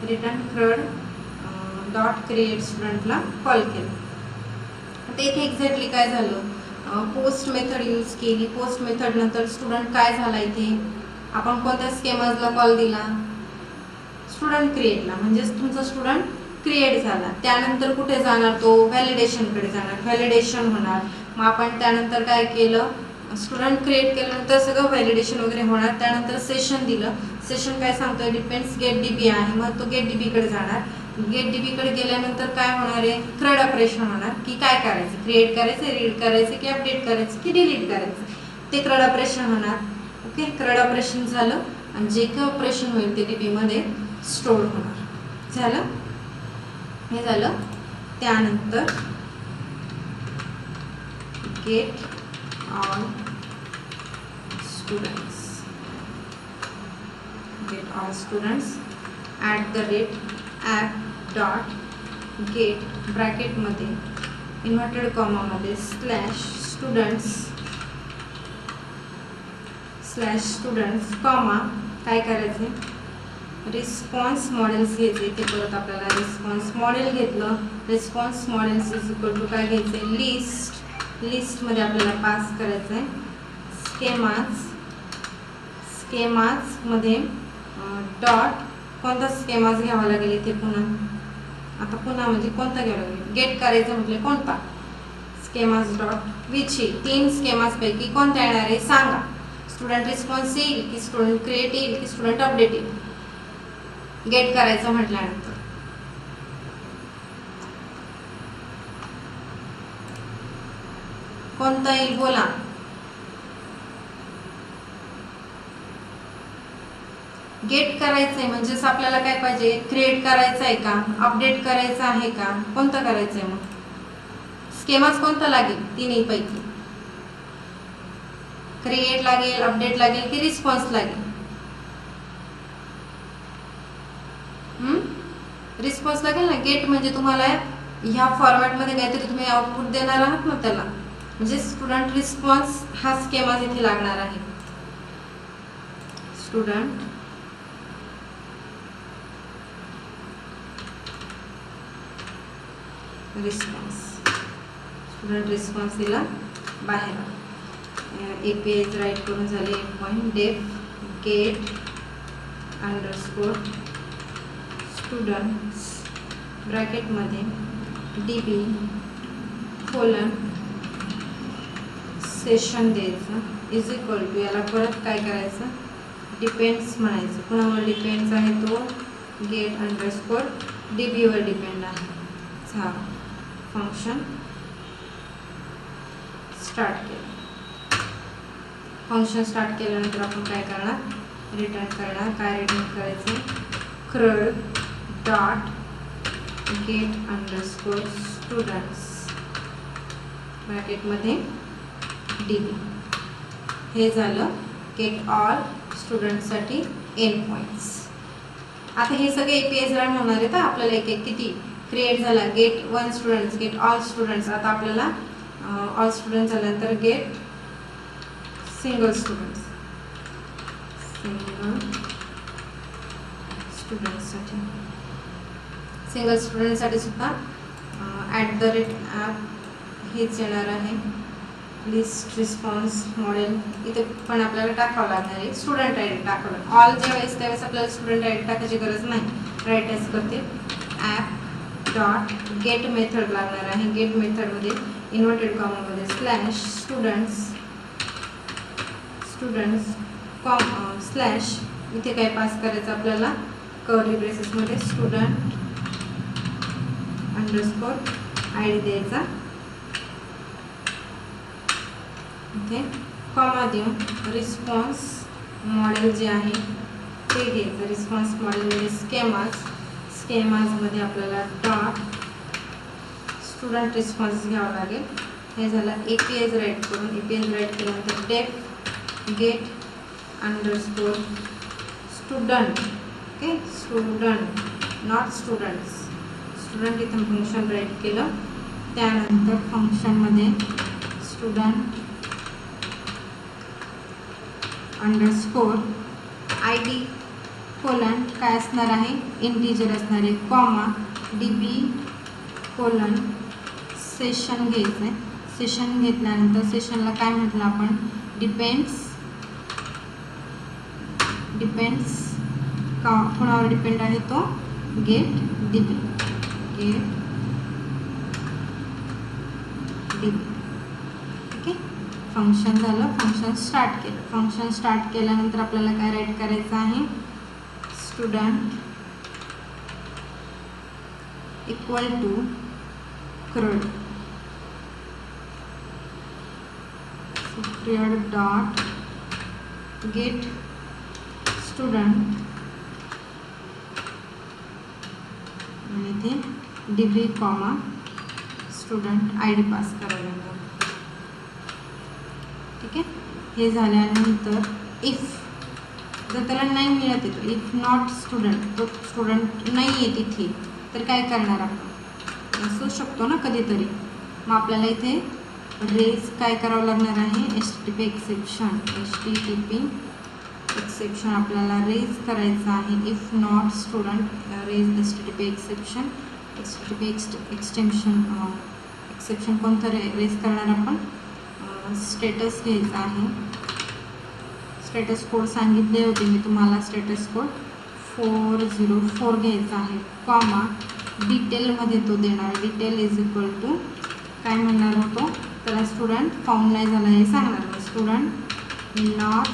रिटर्न क्रड डॉट क्रिएट स्टुडंटला कॉल केलं. आता इथे एक्झॅक्टली काय झालं पोस्ट मेथड यूज केली. पोस्ट मेथड नंतर स्टुडंट काय झाला इथे आपण कोणत्या स्केमाजला कॉल दिला स्टुडंट क्रिएटला म्हणजेच तुमचा स्टुडंट क्रिएट झाला. त्यानंतर कुठे जाणार तो व्हॅलिडेशनकडे जाणार. व्हॅलिडेशन होणार. मग आपण त्यानंतर काय केलं स्टुडंट क्रिएट केल्यानंतर सगळं व्हॅलिडेशन वगैरे होणार. त्यानंतर सेशन दिलं. सेशन काय सांगतोय डिपेंड्स गेट DB आहे मग तो गेट DBकडे जाणार. गेट DBकडे गेल्यानंतर काय होणार आहे क्रड ऑपरेशन होणार की काय करायचं क्रिएट करायचं रीड करायचं की अपडेट करायचं की डिलीट करायचं ते क्रड ऑपरेशन होणार. ओके क्रड ऑपरेशन झालं आणि जे काही ऑपरेशन होईल ते DBमध्ये स्टोर होणार. झालं हे झालं. त्यानंतर get all students @app dot get ब्रॅकेटमध्ये इन्व्हर्टेड कॉमामध्ये स्लॅश कॉमा काय करायचे रिस्पॉन्स मॉडेल्स घ्यायचे. ते परत आपल्याला रिस्पॉन्स मॉडेल घेतलं. Response models is equal to काय घ्यायचं लिस्टमध्ये आपल्याला पास करायचं आहे स्केमाजमध्ये डॉट कोणता स्केमाज घ्यावा लागेल इथे पुन्हा. आता पुन्हा म्हणजे कोणता घ्यावा लागेल गेट करायचं म्हटलं कोणता स्केमाज डॉट विची 3 स्केमाजपैकी कोणता येणार आहे सांगा. स्टुडंट रिस्पॉन्स येईल की स्टुडंट क्रिएट येईल की स्टुडंट अपडेट येईल गेट करायचं म्हटल्यानंतर. कोणता येईल बोला. गेट करायचंय म्हणजेच आपल्याला काय पाहिजे क्रिएट करायचं आहे का अपडेट करायचं आहे का कोणतं करायचंय. मग स्केमाच कोणता लागेल तिन्ही पैकी क्रिएट लागेल अपडेट लागेल की रिस्पॉन्स लागेल. रिस्पॉन्स लागेल ना. गेट म्हणजे तुम्हाला ह्या फॉर्मॅटमध्ये काहीतरी तुम्ही आउटपुट देणार आहात ना त्याला म्हणजे स्टुडंट रिस्पॉन्स हा स्केमा इथे लागणार आहे. स्टुडंट रिस्पॉन्स दिला बाहेर. API राईट करून झाले डेफ गेट अंडरस्कोर स्टुडंट्स ब्रॅकेटमध्ये DB कोलन सेशन द्यायचं इज इक्वल टू याला परत काय करायचं डिपेंड्स म्हणायचं. कुणावर डिपेंड्स आहे तो गेट अंडरस्कोर DBवर डिपेंड आहे. हा फंक्शन स्टार्ट केलं. फंक्शन स्टार्ट केल्यानंतर आपण काय करणार रिटर्न करणार. काय रिटर्न करायचं crud dot get underscore students ब्रॅकेटमध्ये DB. हे झालं गेट ऑल स्टुडंटसाठी एंड पॉईंट्स. आता हे सगळे APIs रन होणार आहेत. आपल्याला एक एक किती क्रिएट झाला get 1 students get all students. आता आपल्याला ऑल स्टुडंट्स झाल्यानंतर गेट सिंगल स्टुडंटसाठी सुद्धा @ॲप हेच येणार आहे. लिस्ट रिस्पॉन्स मॉडेल इथे पण आपल्याला टाकावं लागणार आहे. स्टुडंट आय डी टाकावं. ऑल ज्यावेळेस त्यावेळेस आपल्याला स्टुडंट आय डी टाकायची गरज नाही. राईट ॲज करते. ॲप डॉट गेट मेथड लागणार आहे. गेट मेथडमध्ये इन्व्हर्टेड कॉमामध्ये स्लॅश स्टुडंट्स स्लॅश इथे काय पास करायचं आपल्याला कर्ली ब्रेसेसमध्ये स्टुडंट _ आय डी द्यायचा. इथे कॉमा देऊन रिस्पॉन्स मॉडेल जे आहे ते घ्यायचं. रिस्पॉन्स मॉडेलमध्ये स्केमाजमध्ये आपल्याला डॉट स्टुडंट रिस्पॉन्स घ्यावा लागेल. हे झालं APIs राईट करून. APIs राईट केल्यानंतर def get _ student. Okay, student not students. Student इथं फंक्शन राईट केलं. त्यानंतर फंक्शनमध्ये स्टुडंट _ ID कोलन काय असणार आहे इंटिजर असणार आहे. कॉमा DB कोलन सेशन घ्यायचं आहे. सेशन घेतल्यानंतर सेशनला काय म्हटलं आपण डिपेंड्स कोणावर डिपेंड आहे तो गेट DB. ओके, फंक्शन झालं. फंक्शन स्टार्ट केल्यानंतर आपल्याला काय राईट करायचं आहे student equal to CRUD dot get student आणि इथे DB comma student ID pass करायला लागेल. ठीक आहे, हे झाल्यानंतर इफ जर त्याला नाही मिळत येतो इफ नॉट स्टुडंट तो स्टुडंट नाही आहे तिथे तर काय करणार आपण असू शकतो ना कधीतरी. मग आपल्याला इथे रेज काय करावं लागणार आहे HTTP एक्सेप्शन आपल्याला रेज करायचं आहे. If not student raise HTTP exception कोणतं रेज करणार आपण स्टेटस घ्यायचा आहे. स्टेटस कोड सांगितले होते मी तुम्हाला. स्टेटस कोड 404 घ्यायचा आहे. कॉमा डिटेलमध्ये तो देणार. डिटेल इज इक्वल टू काय म्हणणार होतो त्याला स्टुडंट फाउंड नाही झाला हे सांगणार. स्टुडंट नॉट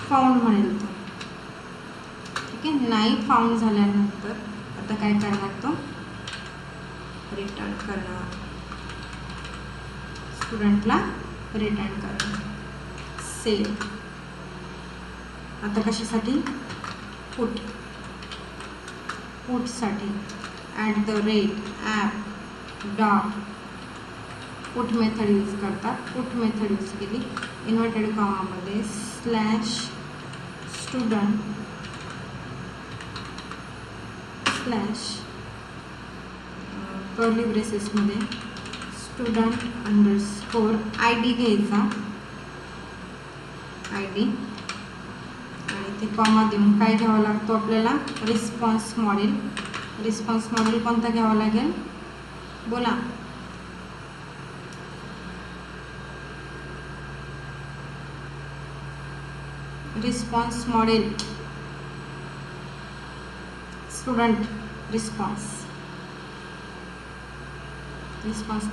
फाउंड म्हणेल तो. ठीक आहे, नाही फाउंड झाल्यानंतर आता काय करणार तो रिटर्न करणार. स्टुडंटला रिटर्न करणार. सेव्ह. आता कशासाठी पुटसाठी @app dot put method use करतात. पुट मेथड यूज केली. इन्व्हर्टेड कॉमामध्ये स्लॅश स्टुडंट स्लॅश कर्ली ब्रेसेसमध्ये स्टुडंट _ ID घ्यायचा. ID आणि ते कॉमा देऊन काय घ्यावं लागतो आपल्याला रिस्पॉन्स मॉडेल कोणता घ्यावा लागेल बोला. Response model student response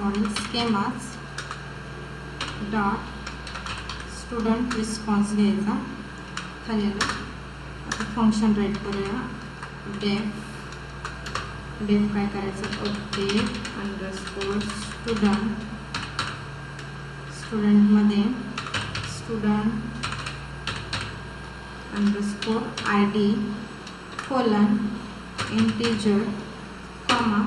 model स्केमास dot student response घ्यायचा. खाली आलं. आता फंक्शन राईट करूया. डेफ काय करायचं अपडेट _ स्टुडंटमध्ये student _ ID colon integer comma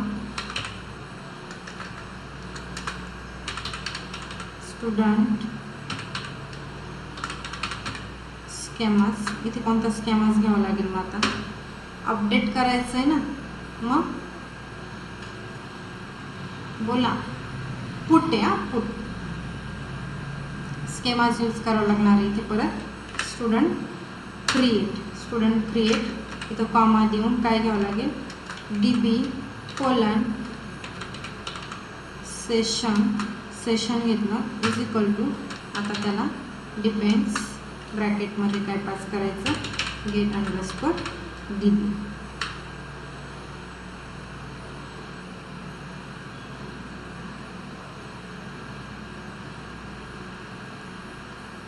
student schemas. इथे कोणता स्केमास घ्यावा लागेल. मग आता अपडेट करायचं आहे ना मग बोला पुट आहे. पुट स्केमाज यूज करावं लागणार आहे. इथे परत स्टुडंट क्रिएट इथं कॉमा देऊन काय घ्यावं लागेल, DB कोलन सेशन घेतलं इज इक्वल टू, आता त्याला डिपेंड्स ब्रॅकेटमध्ये काय पास करायचं, get underscore DB.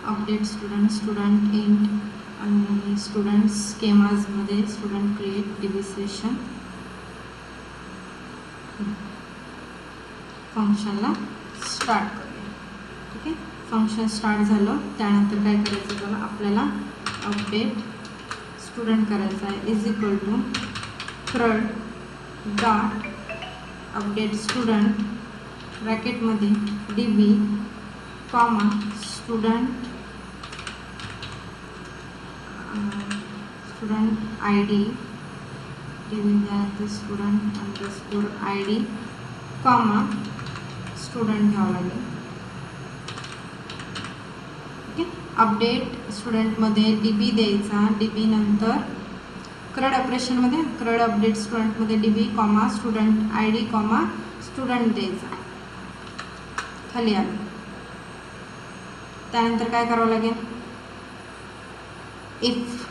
Update student int आणि स्टुडंट स्केमाजमध्ये स्टुडंट क्रिएट DB सेशन फंक्शनला स्टार्ट करूया. ठीक आहे, फंक्शन स्टार्ट झालं. त्यानंतर काय करायचं, त्याला आपल्याला अपडेट स्टुडंट करायचं आहे is equal to CRUD dot update student ब्रॅकेटमध्ये DB comma student ID DB त्यानंतर student underscore ID comma student घ्यावं लागेल. ओके, अपडेट स्टुडंटमध्ये DB द्यायचा, DB नंतर CRUD ऑपरेशनमध्ये CRUD अपडेट स्टुडंटमध्ये DB comma student ID comma student द्यायचा, खाली आलं. त्यानंतर काय करावं लागेल, if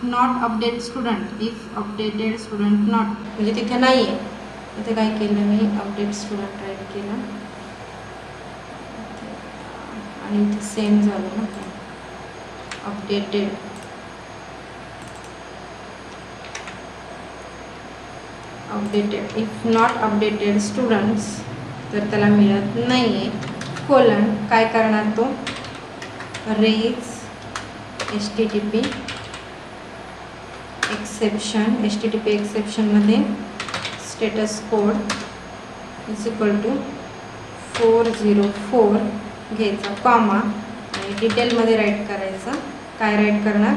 not update student, if updated student not, म्हणजे तिथे नाही आहे, इथे काय केलं मी, अपडेट स्टुडंट राईट केलं आणि इथे सेम झालं ना, updated if not updated students, तर त्याला मिळत नाही आहे, कोलन काय करणार तो, रेज HTTP एक्सेप्शनमध्ये status code is equal to 404 घ्यायचा, कॉमा आणि डिटेलमध्ये राईट करायचं. काय राईट करणार,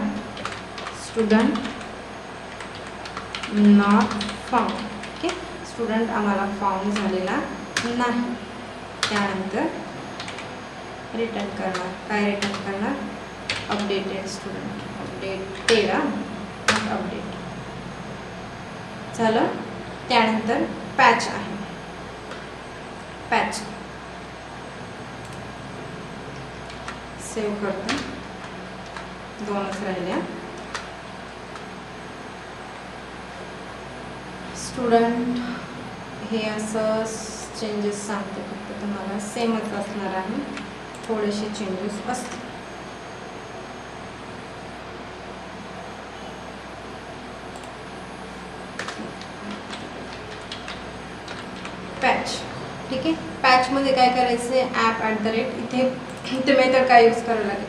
student not found. Okay, student आम्हाला फाउंड झालेला नाही. त्यानंतर रिटर्न करणार, काय रिटर्न करणार, updated student, updated not update झालं. त्यानंतर पॅच आहे, पॅच सेव्ह करतो, दोनच राहिल्या. स्टुडंट हे असं चेंजेस सांगते, फक्त तुम्हाला सेमच असणार आहे, थोडेसे चेंजेस असतील. पॅच, ठीक आहे. पॅचमध्ये काय करायचं आहे, @@ इथे मेथड काय यूज करावं लागेल,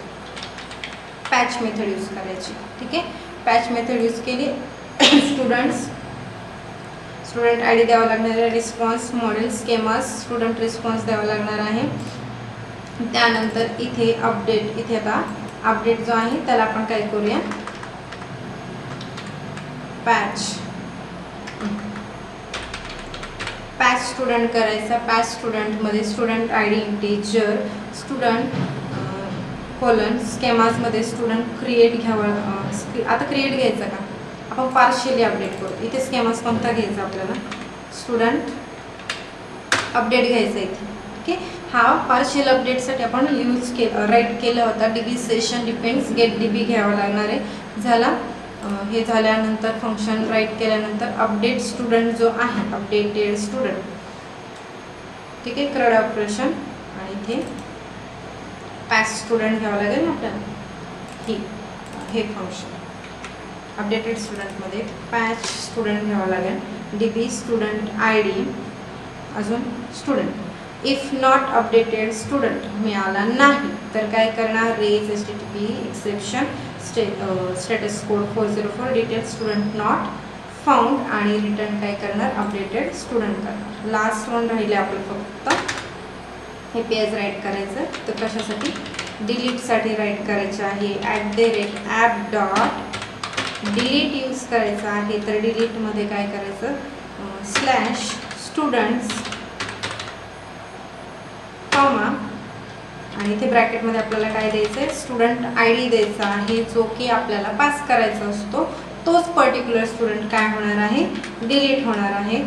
पॅच मेथड यूज करायची. ठीक आहे, पॅच मेथड यूज केली. स्टुडंट ID द्यावा लागणार आहे, रिस्पॉन्स मॉडेल स्केमास स्टुडंट रिस्पॉन्स द्यावा लागणार आहे. त्यानंतर इथे अपडेट, इथे आता अपडेट जो आहे त्याला आपण काय करूया, पॅच स्टुडंट करायचा. पॅच स्टुडंटमध्ये स्टुडंट ID इंटिजर, स्टुडंट कोलन स्केमासमध्ये स्टुडंट क्रिएट घ्यावा. आता क्रिएट घ्यायचा का, आपण पार्शियली अपडेट करू. इथे स्केमास कोणता घ्यायचा आपल्याला, स्टुडंट अपडेट घ्यायचा इथे. ओके, हा पार्शियल अपडेटसाठी आपण यूज राईट केला होता, DB session depends get DB घ्यावा लागणार आहे. झाला, हे झाल्यानंतर फंक्शन राईट केल्यानंतर अपडेट स्टुडंट जो आहे, अपडेटेड स्टुडंट, ठीक आहे, CRUD ऑपरेशन आणि इथे पॅच स्टुडंट घ्यावं लागेल ना आपल्याला. हे फंक्शन अपडेटेड स्टुडंटमध्ये पॅच स्टुडंट घ्यावं लागेल, DB स्टुडंट ID अजून student. If not updated student मिळाला नाही तर काय करणार, raise HTTP exception status code 404 detail student not found आणि रिटर्न काय करणार, अपडेटेड स्टुडंट करणार. लास्ट वन राहिले आपलं फक्त हे पेज राईट करायचं. तर कशासाठी, डिलीटसाठी राईट करायचं आहे, @app डॉट डिलीट यूज करायचं आहे. तर डिलीटमध्ये काय करायचं, /students कॉमा आणि इथे ब्रॅकेटमध्ये आपल्याला काय द्यायचं आहे, स्टुडंट आय डी द्यायचा आहे, जो की आपल्याला पास करायचा असतो. तोच पर्टिक्युलर स्टुडंट काय होणार आहे, डिलीट होणार आहे.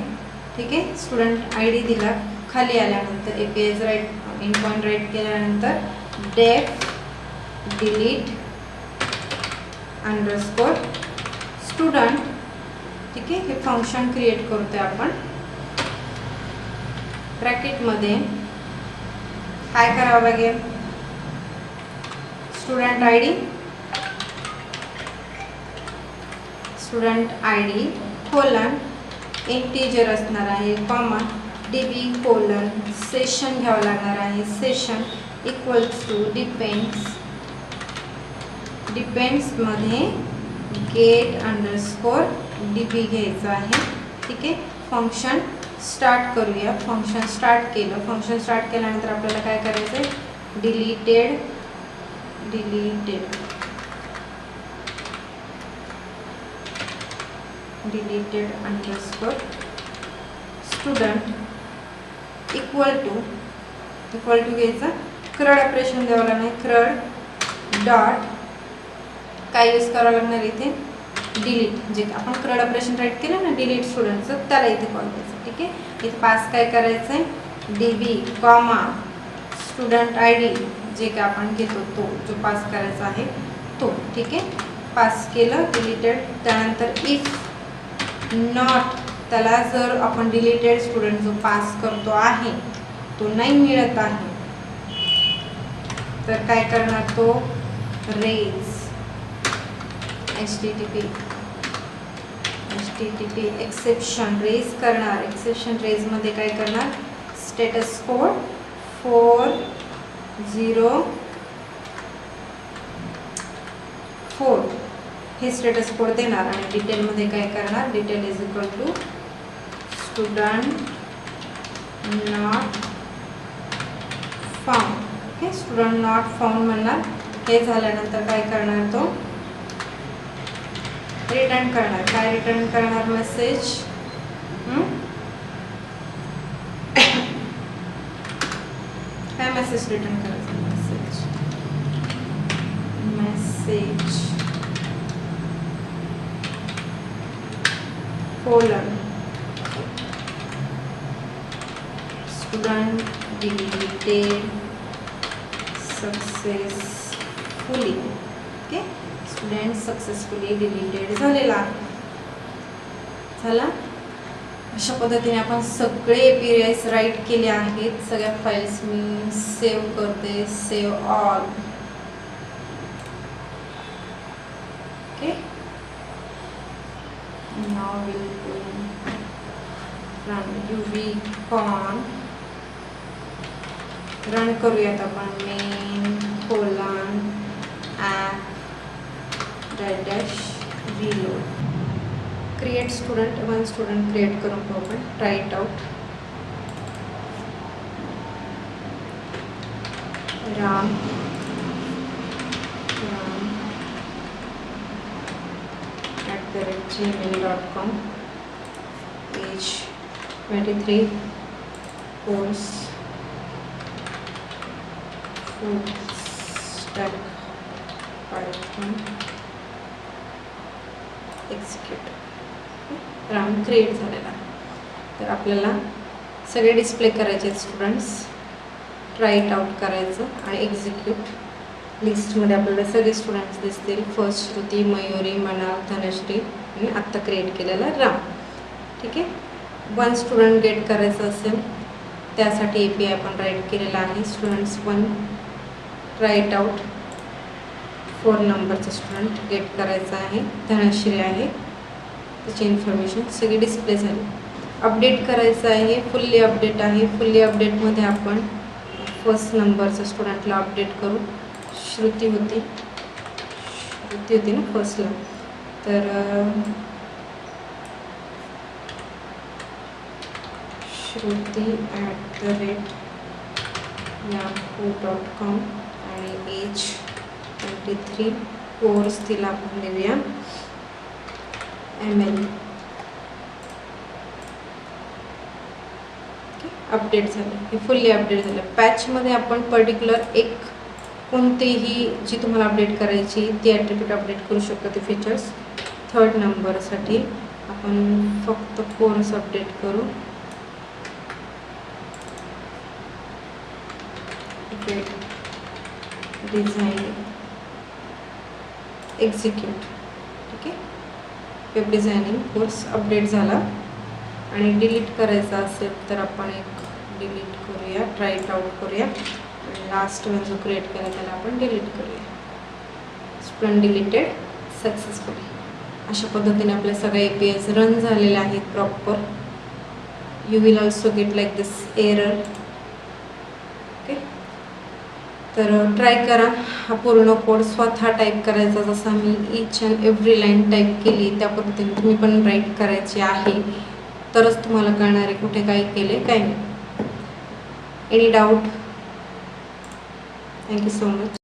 ठीक आहे, स्टुडंट आय डी दिला. खाली आल्यानंतर API's right in point right केल्यानंतर डेफ डिलीट अंडरस्कोर स्टुडंट. ठीक आहे, हे फंक्शन क्रिएट करतोय आपण. ब्रॅकेटमध्ये काय करावं लागेल, student I D colon integer असणार आहे, कॉमा DB कोलन सेशन घ्यावं लागणार आहे. सेशन इक्वल्स टू डिपेंड्स मध्ये गेट अंडरस्कोर DB घ्यायचं आहे. ठीक आहे, फंक्शन स्टार्ट करूया. फंक्शन स्टार्ट केलं. फंक्शन स्टार्ट केल्यानंतर आपल्याला काय करायचं आहे, deleted underscore student equal to घ्यायचं. क्रड ऑपरेशन द्यावं लागणार. क्रड डॉट काय यूज करावं लागणार इथे, डिलीट. जे आपण क्रड ऑपरेशन राईट केलं ना डिलीट स्टुडंटचं, त्याला इथे कॉल करायचं. ठीक आहे, इथे पास काय करायचं आहे, DB comma student I D J काय आपण घेतो तो जो पास करायचा आहे तो. ठीक आहे, पास केलं डिलीटेड. त्यानंतर इफ नॉट, त्याला जर आपण डिलीटेड स्टुडंट जो पास करतो आहे तो नाही मिळत आहे तर काय करणार, तो रेज HTTP एक्सेप्शन रेज करणार. एक्सेप्शन रेज मध्ये काय करणार, स्टेटस कोड 404 हे स्टेटस कोड देणार. आणि डिटेल मध्ये काय करणार, detail is equal to student not found. Okay, student not found म्हणणार. हे झाल्यानंतर काय करणार, तो रिटर्न करणार. काय रिटर्न करणार, मेसेज. काय मेसेज रिटर्न करायचं, message colon student deleted successfully. Okay, student successfully deleted झालेला. अशा पद्धतीने आपण सगळे API's राईट केले आहेत. सगळ्या फाईल्स मी सेव्ह करते, save all. Okay, now will run UV-con. Run करूयात आपण main colon app -reload. Create student, one student create करून पाहू आपण. Try it out. Ram @gmail.com. Age 23. Course full stack Python. Execute. राउंड क्रिएट झालेला. तर आपल्याला सगळे डिस्प्ले करायचे आहेत स्टुडंट्स. ट्राय इट आउट करायचं आणि एक्झिक्यूट. लिस्टमध्ये आपल्याला सगळे स्टुडंट्स दिसतील. फर्स्ट श्रुती, मयुरी, मनाल, धनश्री आणि आत्ता क्रिएट केलेला राम. ठीक आहे, वन स्टुडंट गेट करायचं असेल त्यासाठी API आपण राईट केलेला आहे. Students 1 try it out. 4 नंबरचा स्टुडंट गेट करायचा आहे, धनश्री आहे. त्याची इन्फॉर्मेशन सगळी डिस्प्ले झाली. अपडेट करायचं आहे, फुल्ली अपडेट आहे. फुल्ली अपडेटमध्ये आपण फर्स्ट नंबरचा स्टुडंटला अपडेट करू. श्रुती होती ना फर्स्टला, तर श्रुती @yahoo.com आणि एज 23. कोर्स तिला आपण देऊया ML. अपडेट झालं, हे फुल्ली अपडेट झालं. पॅचमध्ये आपण पर्टिक्युलर एक कोणतेही जी तुम्हाला अपडेट करायची ती ॲट्रिब्यूट अपडेट करू शकतो. ते फीचर्स 3rd नंबरसाठी आपण फक्त कोर्स अपडेट करू. Design execute. ठीक आहे, वेब डिझायनिंग कोर्स अपडेट झाला. आणि डिलीट करायचा असेल तर आपण एक डिलीट करूया, ट्राय इट आउट करूया. आणि लास्ट वन जो क्रिएट केला त्याला आपण डिलीट करूया. Student deleted successfully. अशा पद्धतीने आपल्या सगळ्या APIs रन झालेल्या आहेत proper. You will also get like this error. Okay, तर ट्राय करा. हा पूर्ण कोड स्वतः टाईप करायचा, जसा मी each and every line type केली त्या पद्धतीने तुम्ही पण राईट करायची आहे. तरच तुम्हाला कळणार आहे कुठे काय केले काय नाही. Any doubt? Thank you so much.